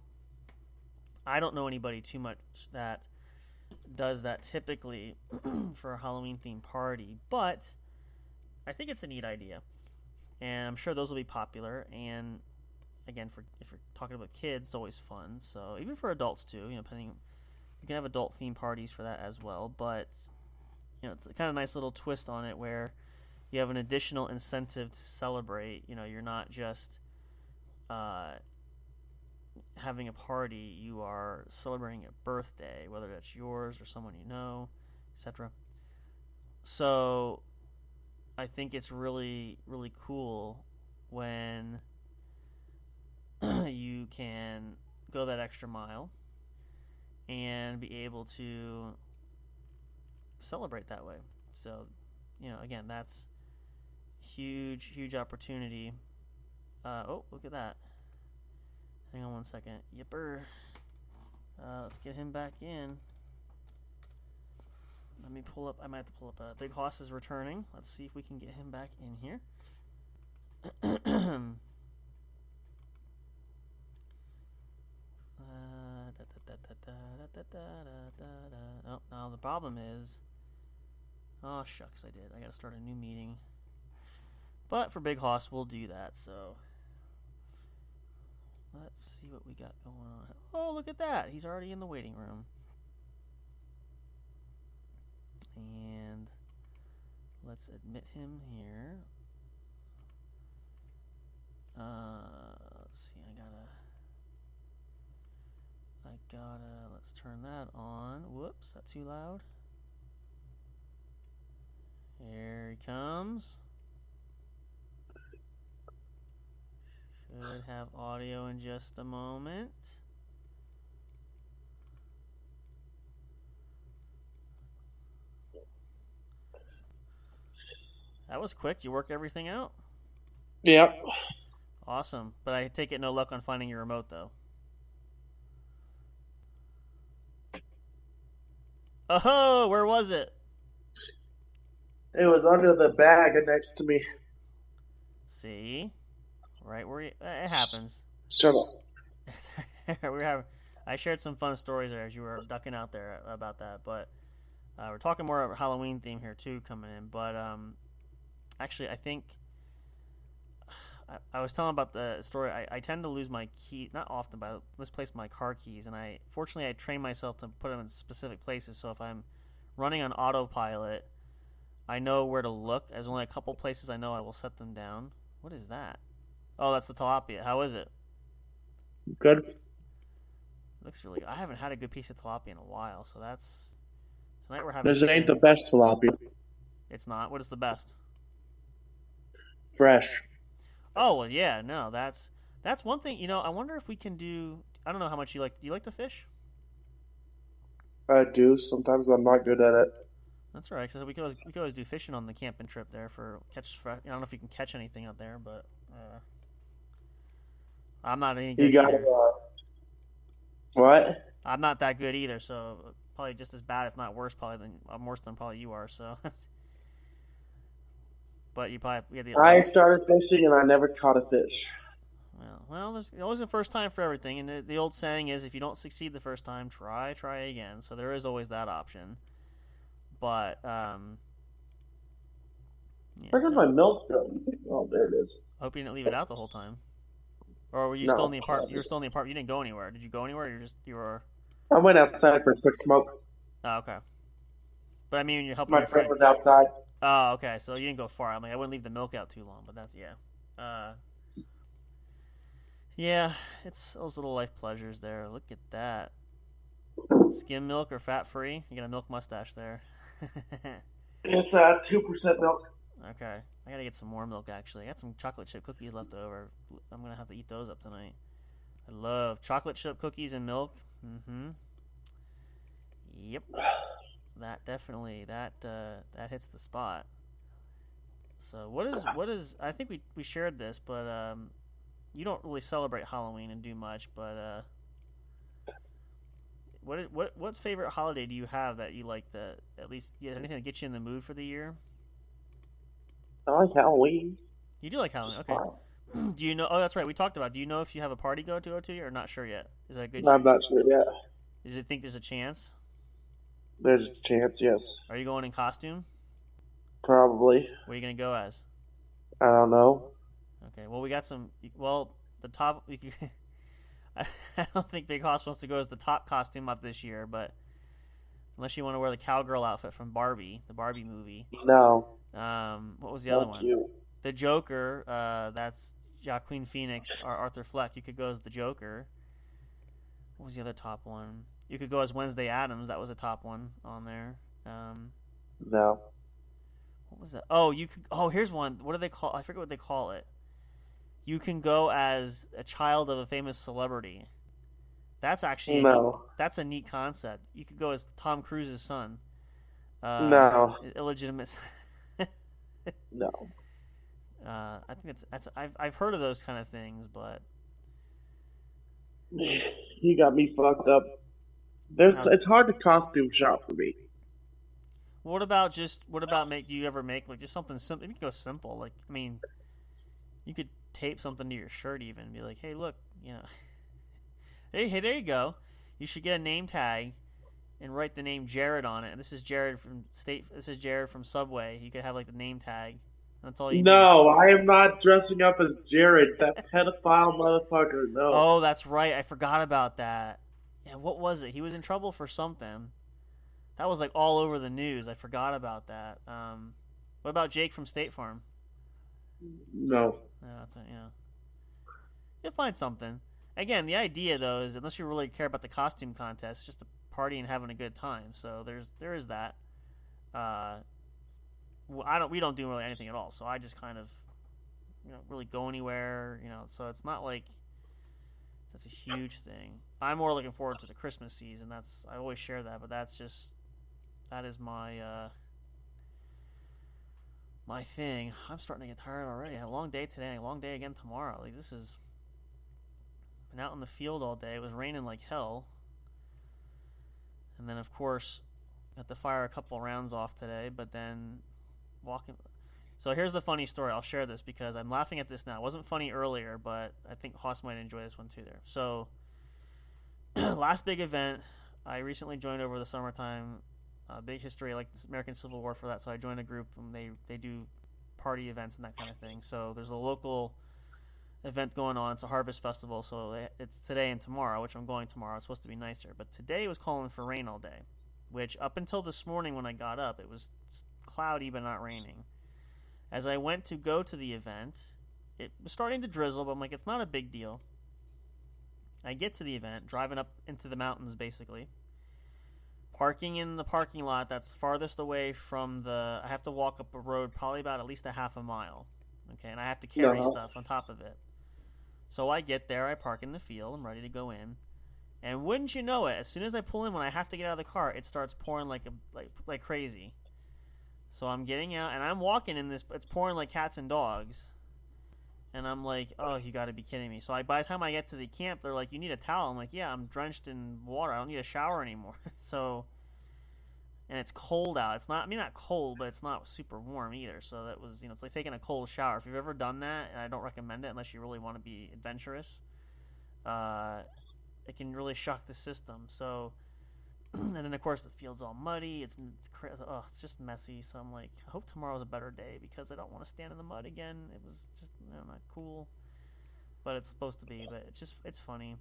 I don't know anybody too much that does that typically for a Halloween-themed party, but I think it's a neat idea, and I'm sure those will be popular. And again, if you're talking about kids, it's always fun. So even for adults too, you can have adult-themed parties for that as well. But it's a kind of nice little twist on it where you have an additional incentive to celebrate. You're not just having a party, you are celebrating a birthday, whether that's yours or someone you know, etc. So I think it's really, really cool when you can go that extra mile and be able to celebrate that way. So, again, that's huge opportunity. Oh, look at that. Hang on one second. Yipper. Let's get him back in. Let me pull up. I might have to pull up. Big Hoss is returning. Let's see if we can get him back in here. Oh, now the problem is... Oh, shucks, I did. I gotta start a new meeting. But for Big Hoss, we'll do that, so... Let's see what we got going on. Oh, look at that. He's already in the waiting room. And let's admit him here. Let's see. Let's turn that on. Whoops, is that too loud? Here he comes. Should have audio in just a moment. That was quick. You work everything out? Yep. Awesome. But I take it no luck on finding your remote, though. Oh, where was it? It was under the bag next to me. See, right where it happens. Shut up. I shared some fun stories there as you were ducking out there about that, but we're talking more about Halloween theme here too coming in. But actually, I think I was telling about the story. I tend to lose my key, not often, but I misplace my car keys, and fortunately I train myself to put them in specific places. So if I'm running on autopilot, I know where to look. There's only a couple places I know I will set them down. What is that? Oh, that's the tilapia. How is it? Good. Looks really good. I haven't had a good piece of tilapia in a while, so that's tonight we're having. This ain't the best tilapia. It's not. What is the best? Fresh. Oh well, yeah. No, that's one thing. I wonder if we can do. I don't know how much you like. Do you like to fish? I do. Sometimes I'm not good at it. That's right. Because we could always do fishing on the camping trip there for catch. I don't know if you can catch anything out there, but I'm not any good You gotta. either. What? I'm not that good either, so probably just as bad, if not worse, worse than probably you are. So, but you probably we had the. I started fishing and I never caught a fish. Well, there's always a first time for everything, and the old saying is, if you don't succeed the first time, try again. So there is always that option. But yeah, Where did my milk go? Oh, there it is. hope you didn't leave it out the whole time. Or were you No. still in the apartment? You were still in the apartment. You didn't go anywhere. Did you go anywhere? Or you were. I went outside for a quick smoke. Oh, okay. But I mean, you're helping My your friend friends. was outside. Oh, okay. So you didn't go far. I mean, I wouldn't leave the milk out too long, but that's yeah. Yeah, it's those little life pleasures there. Look at that. Skim milk or fat free? You got a milk mustache there. It's 2% milk. Okay. I gotta get some more milk actually. I got some chocolate chip cookies left over. I'm gonna have to eat those up tonight. I love chocolate chip cookies and milk. Mm-hmm. Yep. That definitely that hits the spot. So what is I think we shared this, but you don't really celebrate Halloween and do much, but what favorite holiday do you have that you like to at least anything that gets you in the mood for the year? I like Halloween. You do like Halloween, It's okay. fine. Do you know? Oh, that's right. We talked about. Do you know if you have a party go to or not sure yet? Is that a good? I'm not sure yet. Does it think there's a chance? There's a chance, yes. Are you going in costume? Probably. What are you gonna go as? I don't know. Okay. Well, we got some. Well, the top. I don't think Big Hoss wants to go as the top costume up this year, but unless you want to wear the cowgirl outfit from Barbie, the Barbie movie. No. What was the other one? Thank you. The Joker. That's Joaquin Phoenix or Arthur Fleck. You could go as the Joker. What was the other top one? You could go as Wednesday Addams. That was a top one on there. No. What was that? Oh, you could. Oh, here's one. What do they call? I forget what they call it. You can go as a child of a famous celebrity. That's actually that's a neat concept. You could go as Tom Cruise's son. No. Illegitimate. No. I think that's I've heard of those kind of things, but You got me fucked up. It's hard to costume shop for me. what about make? Do you ever make like just something simple? You can go simple. Like I mean, you could tape something to your shirt even and be like, hey, look, hey, there you go. You should get a name tag and write the name Jared on it. And this is Jared from This is Jared from Subway. You could have like the name tag. That's all you. No, I am not dressing up as Jared, that pedophile motherfucker. No. Oh, that's right. I forgot about that. Yeah, what was it? He was in trouble for something. That was like all over the news. I forgot about that. What about Jake from State Farm? No. Yeah. You'll find something. Again, the idea though is unless you really care about the costume contest, it's just a party and having a good time. So there is that. We don't do really anything at all. So I just kind of, really go anywhere. So it's not like that's a huge thing. I'm more looking forward to the Christmas season. I always share that, but that is my my thing. I'm starting to get tired already. I had a long day today, a long day again tomorrow. Like this is been out in the field all day. It was raining like hell. And then of course got to fire a couple rounds off today, but then walking. So here's the funny story. I'll share this because I'm laughing at this now. It wasn't funny earlier, but I think Haas might enjoy this one too there. So last big event, I recently joined over the summertime. Big history, like the American Civil War for that. So I joined a group and they do party events and that kind of thing. So there's a local event going on. It's a harvest festival. So it's today and tomorrow, which I'm going tomorrow. It's supposed to be nicer. But today was calling for rain all day, which up until this morning when I got up, it was cloudy but not raining. As I went to go to the event, it was starting to drizzle, but I'm like, it's not a big deal. I get to the event, driving up into the mountains basically. Parking in the parking lot that's farthest away from I have to walk up a road probably about at least a half a mile. Okay, and I have to carry stuff on top of it. So I get there, I park in the field, I'm ready to go in. And wouldn't you know it, as soon as I pull in, when I have to get out of the car, it starts pouring like crazy. So I'm getting out, and I'm walking in this, it's pouring like cats and dogs. And I'm like, oh, you got to be kidding me. So by the time I get to the camp, they're like, you need a towel. I'm like, yeah, I'm drenched in water. I don't need a shower anymore. So, and it's cold out. It's not, I mean, not cold, but it's not super warm either. So that was, it's like taking a cold shower. If you've ever done that, and I don't recommend it unless you really want to be adventurous, it can really shock the system. So, and then of course the field's all muddy. It's just messy. So I'm like, I hope tomorrow's a better day because I don't want to stand in the mud again. It was just not cool, but it's supposed to be. But it's funny.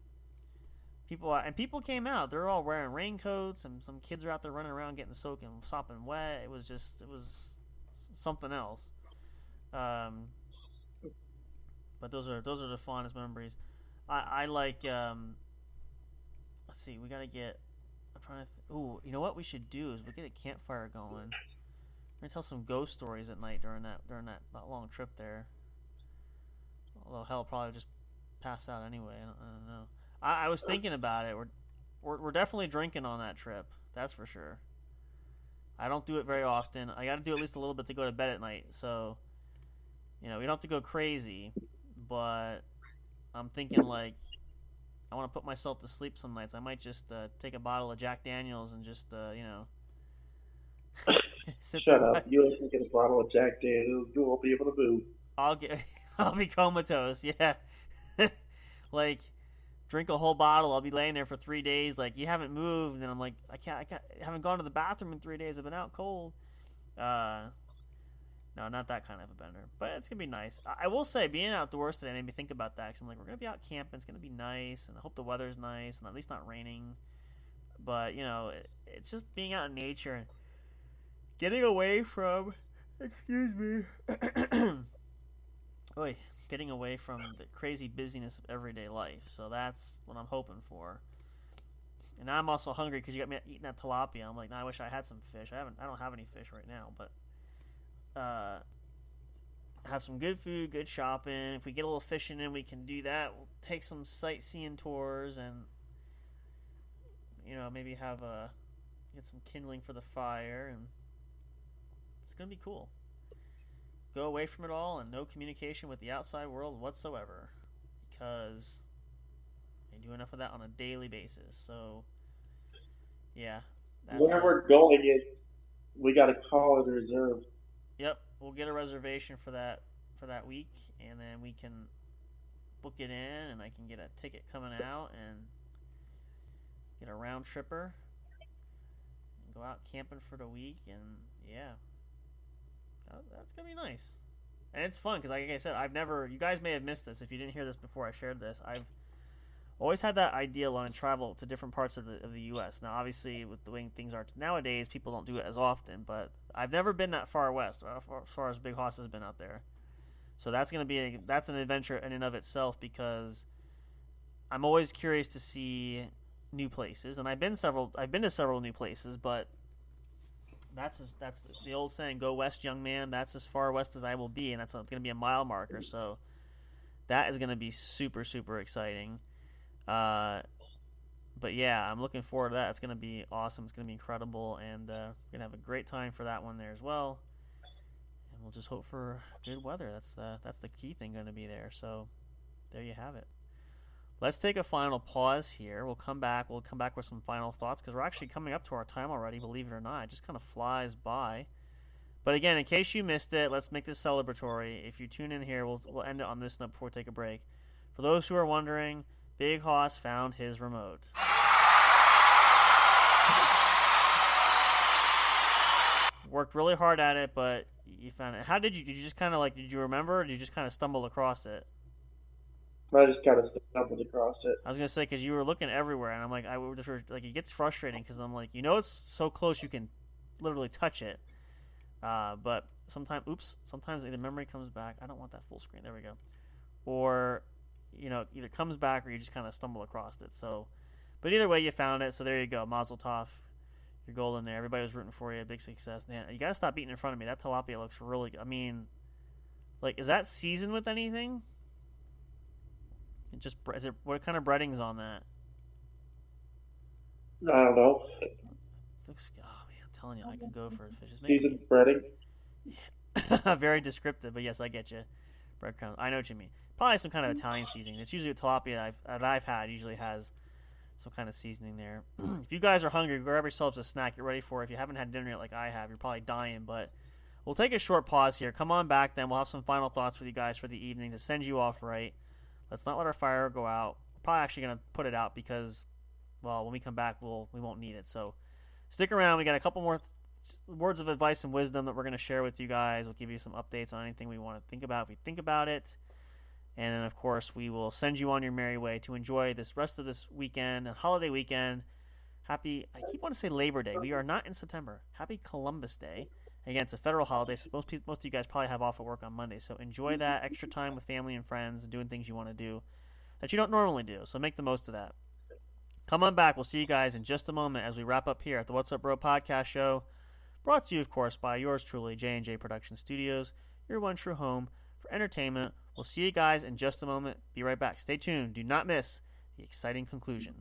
People came out. They're all wearing raincoats, and some kids are out there running around getting soaking, sopping wet. It was something else. But those are the fondest memories. I like. Let's see. We gotta get. I'm trying to. Ooh, you know what we should do is we get a campfire going. We're gonna tell some ghost stories at night during that long trip there. Although hell, probably just pass out anyway. I don't know. I was thinking about it. We're definitely drinking on that trip. That's for sure. I don't do it very often. I got to do at least a little bit to go to bed at night. So, we don't have to go crazy. But I'm thinking like. I want to put myself to sleep some nights. I might just take a bottle of Jack Daniels and just, Shut up. You don't get a bottle of Jack Daniels. You won't be able to move. I'll be comatose, yeah. Like, drink a whole bottle. I'll be laying there for 3 days. Like, you haven't moved. And I'm like, I haven't gone to the bathroom in 3 days. I've been out cold. No, not that kind of a bender. But it's going to be nice. I will say, being outdoors today made me think about that. Because I'm like, we're going to be out camping. It's going to be nice. And I hope the weather's nice. And at least not raining. But, it's just being out in nature. And getting away from... Excuse me. Oy, getting away from the crazy busyness of everyday life. So that's what I'm hoping for. And I'm also hungry because you got me eating that tilapia. I'm like, I wish I had some fish. I don't have any fish right now. But... have some good food, good shopping. If we get a little fishing in, we can do that. We'll take some sightseeing tours and maybe get some kindling for the fire, and it's gonna be cool. Go away from it all and no communication with the outside world whatsoever, because I do enough of that on a daily basis. So yeah, where we're going, we got to call it reserved. Yep, we'll get a reservation for that week, and then we can book it in, and I can get a ticket coming out and get a round tripper and go out camping for the week, and yeah, that's gonna be nice. And it's fun because, like I said, you guys may have missed this if you didn't hear this before I shared this. I've always had that idea to travel to different parts of the U.S. Now, obviously, with the way things are nowadays, people don't do it as often, but I've never been that far west, as far as Big Hoss has been out there. So that's an adventure in and of itself, because I'm always curious to see new places, and I've been to several new places, but that's the old saying, "Go west, young man." That's as far west as I will be, and that's going to be a mile marker. So that is going to be super, super exciting. But yeah, I'm looking forward to that. It's going to be awesome. It's going to be incredible, and we're going to have a great time for that one there as well. And we'll just hope for good weather. That's the key thing going to be there. So there you have it. Let's take a final pause here. We'll come back. We'll come back with some final thoughts, because we're actually coming up to our time already, believe it or not. It just kind of flies by. But again, in case you missed it, let's make this celebratory. If you tune in here, we'll end it on this note before we take a break. For those who are wondering, Big Hoss found his remote. Worked really hard at it, but you found it. How did you just kind of did you remember, or did you just kind of stumble across it? I just kind of stumbled across it. I was going to say, because you were looking everywhere, and I'm like, it gets frustrating, because I'm like, it's so close you can literally touch it. But sometimes either memory comes back. I don't want that full screen. There we go. Or, either comes back or you just kind of stumble across it. So, but either way, you found it. So there you go. Mazel tov. You're golden there. Everybody was rooting for you. Big success. Man, you got to stop eating in front of me. That tilapia looks really good. I mean, is that seasoned with anything? What kind of breading's on that? I don't know. It looks, oh man, I'm telling you, I could go for a fish. Seasoned breading. Very descriptive, but yes, I get you. Breadcrumbs. I know what you mean. Probably some kind of Italian seasoning. It's usually tilapia that I've had usually has some kind of seasoning there. If you guys are hungry, grab yourselves a snack. Get ready for it. If you haven't had dinner yet like I have, you're probably dying, but we'll take a short pause here. Come on back, then we'll have some final thoughts with you guys for the evening to send you off right. Let's not let our fire go out. We're probably actually going to put it out because, well, when we come back, we won't need it. So stick around. We got a couple more words of advice and wisdom that we're going to share with you guys. We'll give you some updates on anything we want to think about if we think about it. And then, of course, we will send you on your merry way to enjoy this rest of this weekend and holiday weekend. Happy, I keep wanting to say Labor Day. We are not in September. Happy Columbus Day. Again, it's a federal holiday, so most of you guys probably have off at work on Monday. So enjoy that extra time with family and friends and doing things you want to do that you don't normally do. So make the most of that. Come on back. We'll see you guys in just a moment as we wrap up here at the What's Up Bro podcast show. Brought to you, of course, by yours truly, J&J Production Studios, your one true home for entertainment. We'll see you guys in just a moment. Be right back. Stay tuned. Do not miss the exciting conclusion.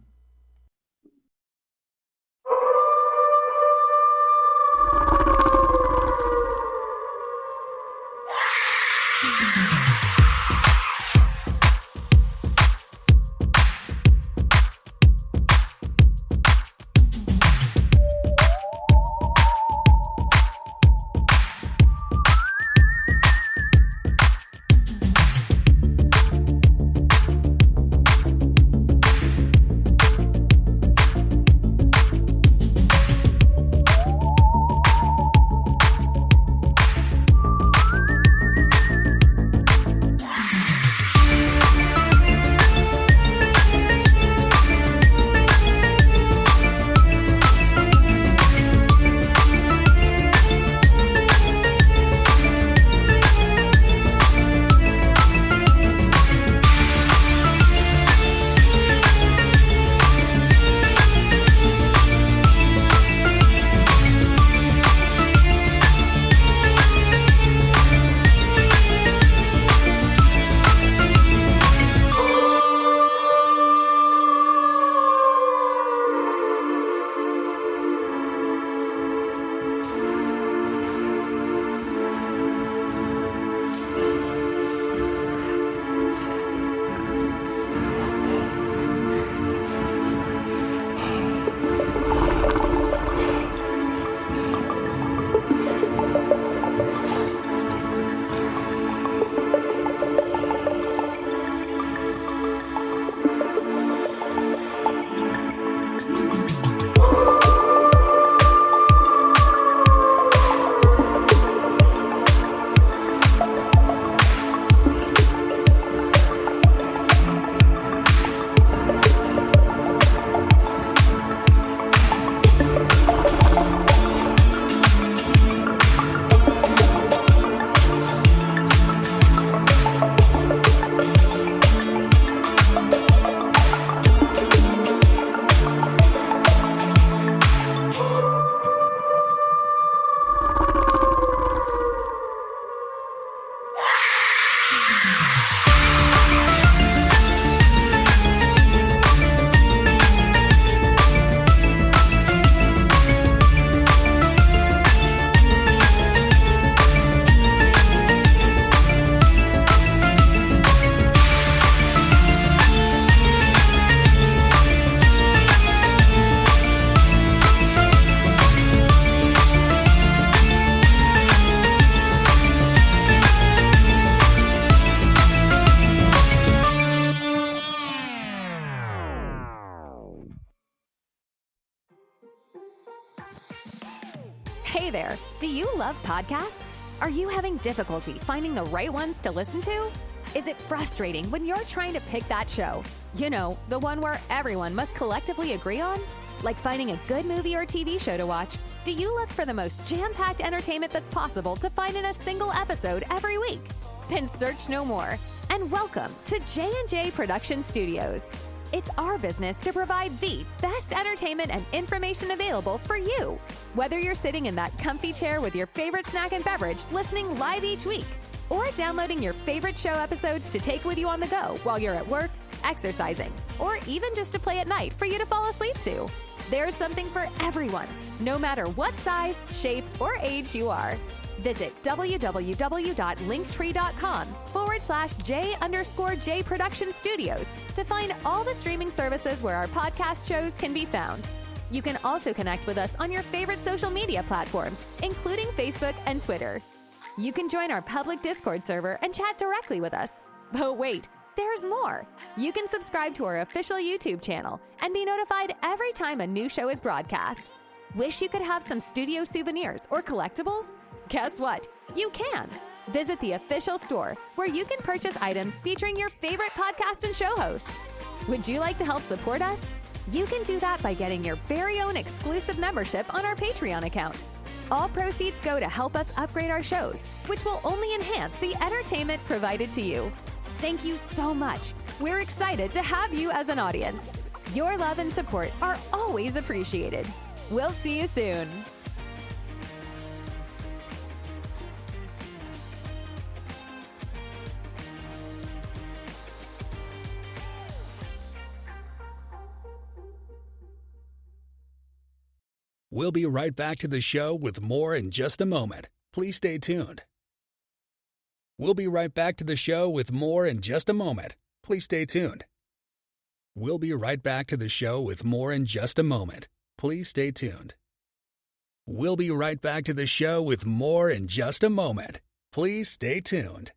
Hey there, do you love podcasts? Are you having difficulty finding the right ones to listen to? Is it frustrating when you're trying to pick that show? You know, the one where everyone must collectively agree on? Like finding a good movie or TV show to watch, do you look for the most jam-packed entertainment that's possible to find in a single episode every week? Then search no more, and welcome to J&J Production Studios. It's our business to provide the best entertainment and information available for you. Whether you're sitting in that comfy chair with your favorite snack and beverage listening live each week, or downloading your favorite show episodes to take with you on the go while you're at work, exercising, or even just to play at night for you to fall asleep to. There's something for everyone, no matter what size, shape, or age you are. Visit www.linktree.com/J_J Production Studios to find all the streaming services where our podcast shows can be found. You can also connect with us on your favorite social media platforms, including Facebook and Twitter. You can join our public Discord server and chat directly with us. But wait, there's more. You can subscribe to our official YouTube channel and be notified every time a new show is broadcast. Wish you could have some studio souvenirs or collectibles? Guess what? You can. Visit the official store where you can purchase items featuring your favorite podcast and show hosts. Would you like to help support us? You can do that by getting your very own exclusive membership on our Patreon account. All proceeds go to help us upgrade our shows, which will only enhance the entertainment provided to you. Thank you so much. We're excited to have you as an audience. Your love and support are always appreciated. We'll see you soon. We'll be right back to the show with more in just a moment. Please stay tuned. We'll be right back to the show with more in just a moment. Please stay tuned. We'll be right back to the show with more in just a moment. Please stay tuned. We'll be right back to the show with more in just a moment. Please stay tuned.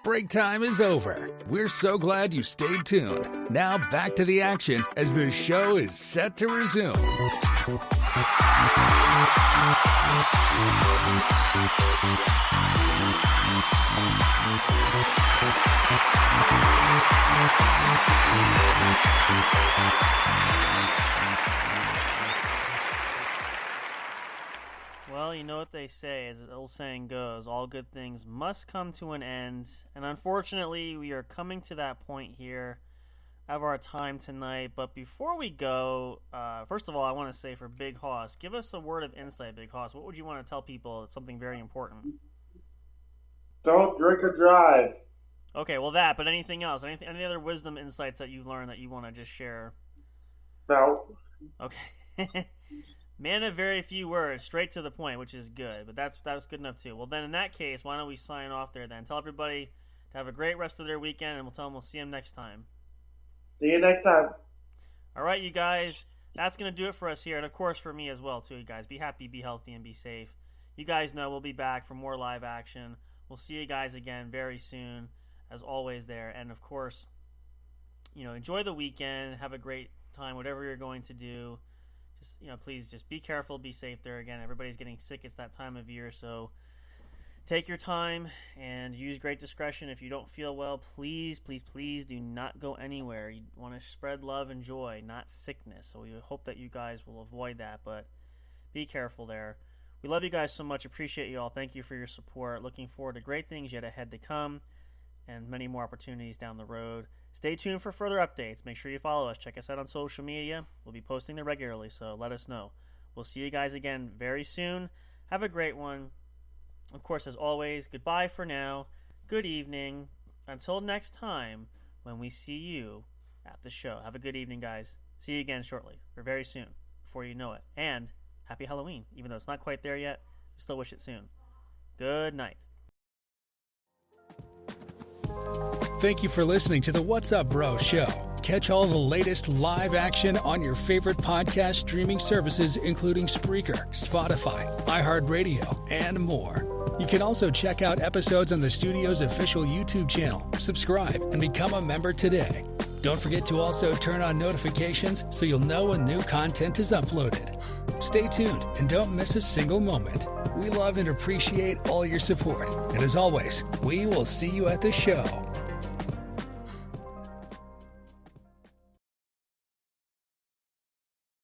Break time is over. We're so glad you stayed tuned. Now back to the action as the show is set to resume. Well, you know what they say, as the old saying goes, all good things must come to an end. And unfortunately, we are coming to that point here of our time tonight. But before we go, first of all, I want to say for Big Hoss, give us a word of insight, Big Hoss. What would you want to tell people? It's something very important. Don't drink or drive. Okay, well that, but anything else? Any other wisdom insights that you've learned that you want to just share? No. Okay. Man of very few words, straight to the point, which is good. But that's good enough too. Well, then in that case, why don't we sign off there then? Tell everybody to have a great rest of their weekend, and we'll tell them we'll see them next time. See you next time. All right, you guys. That's going to do it for us here. And, of course, for me as well, too, you guys. Be happy, be healthy, and be safe. You guys know we'll be back for more live action. We'll see you guys again very soon, as always there. And, of course, enjoy the weekend. Have a great time, whatever you're going to do. Just, please just be careful, be safe there. Again, everybody's getting sick. It's that time of year, so take your time and use great discretion. If you don't feel well, please, please, please do not go anywhere. You want to spread love and joy, not sickness. So we hope that you guys will avoid that, but be careful there. We love you guys so much. Appreciate you all. Thank you for your support. Looking forward to great things yet ahead to come and many more opportunities down the road. Stay tuned for further updates. Make sure you follow us. Check us out on social media. We'll be posting there regularly, so let us know. We'll see you guys again very soon. Have a great one. Of course, as always, goodbye for now. Good evening. Until next time when we see you at the show. Have a good evening, guys. See you again shortly, or very soon, before you know it. And happy Halloween. Even though it's not quite there yet, we still wish it soon. Good night. Thank you for listening to the What's Up Bro show. Catch all the latest live action on your favorite podcast streaming services, including Spreaker, Spotify, iHeartRadio, and more. You can also check out episodes on the studio's official YouTube channel. Subscribe and become a member today. Don't forget to also turn on notifications so you'll know when new content is uploaded. Stay tuned and don't miss a single moment. We love and appreciate all your support. And as always, we will see you at the show.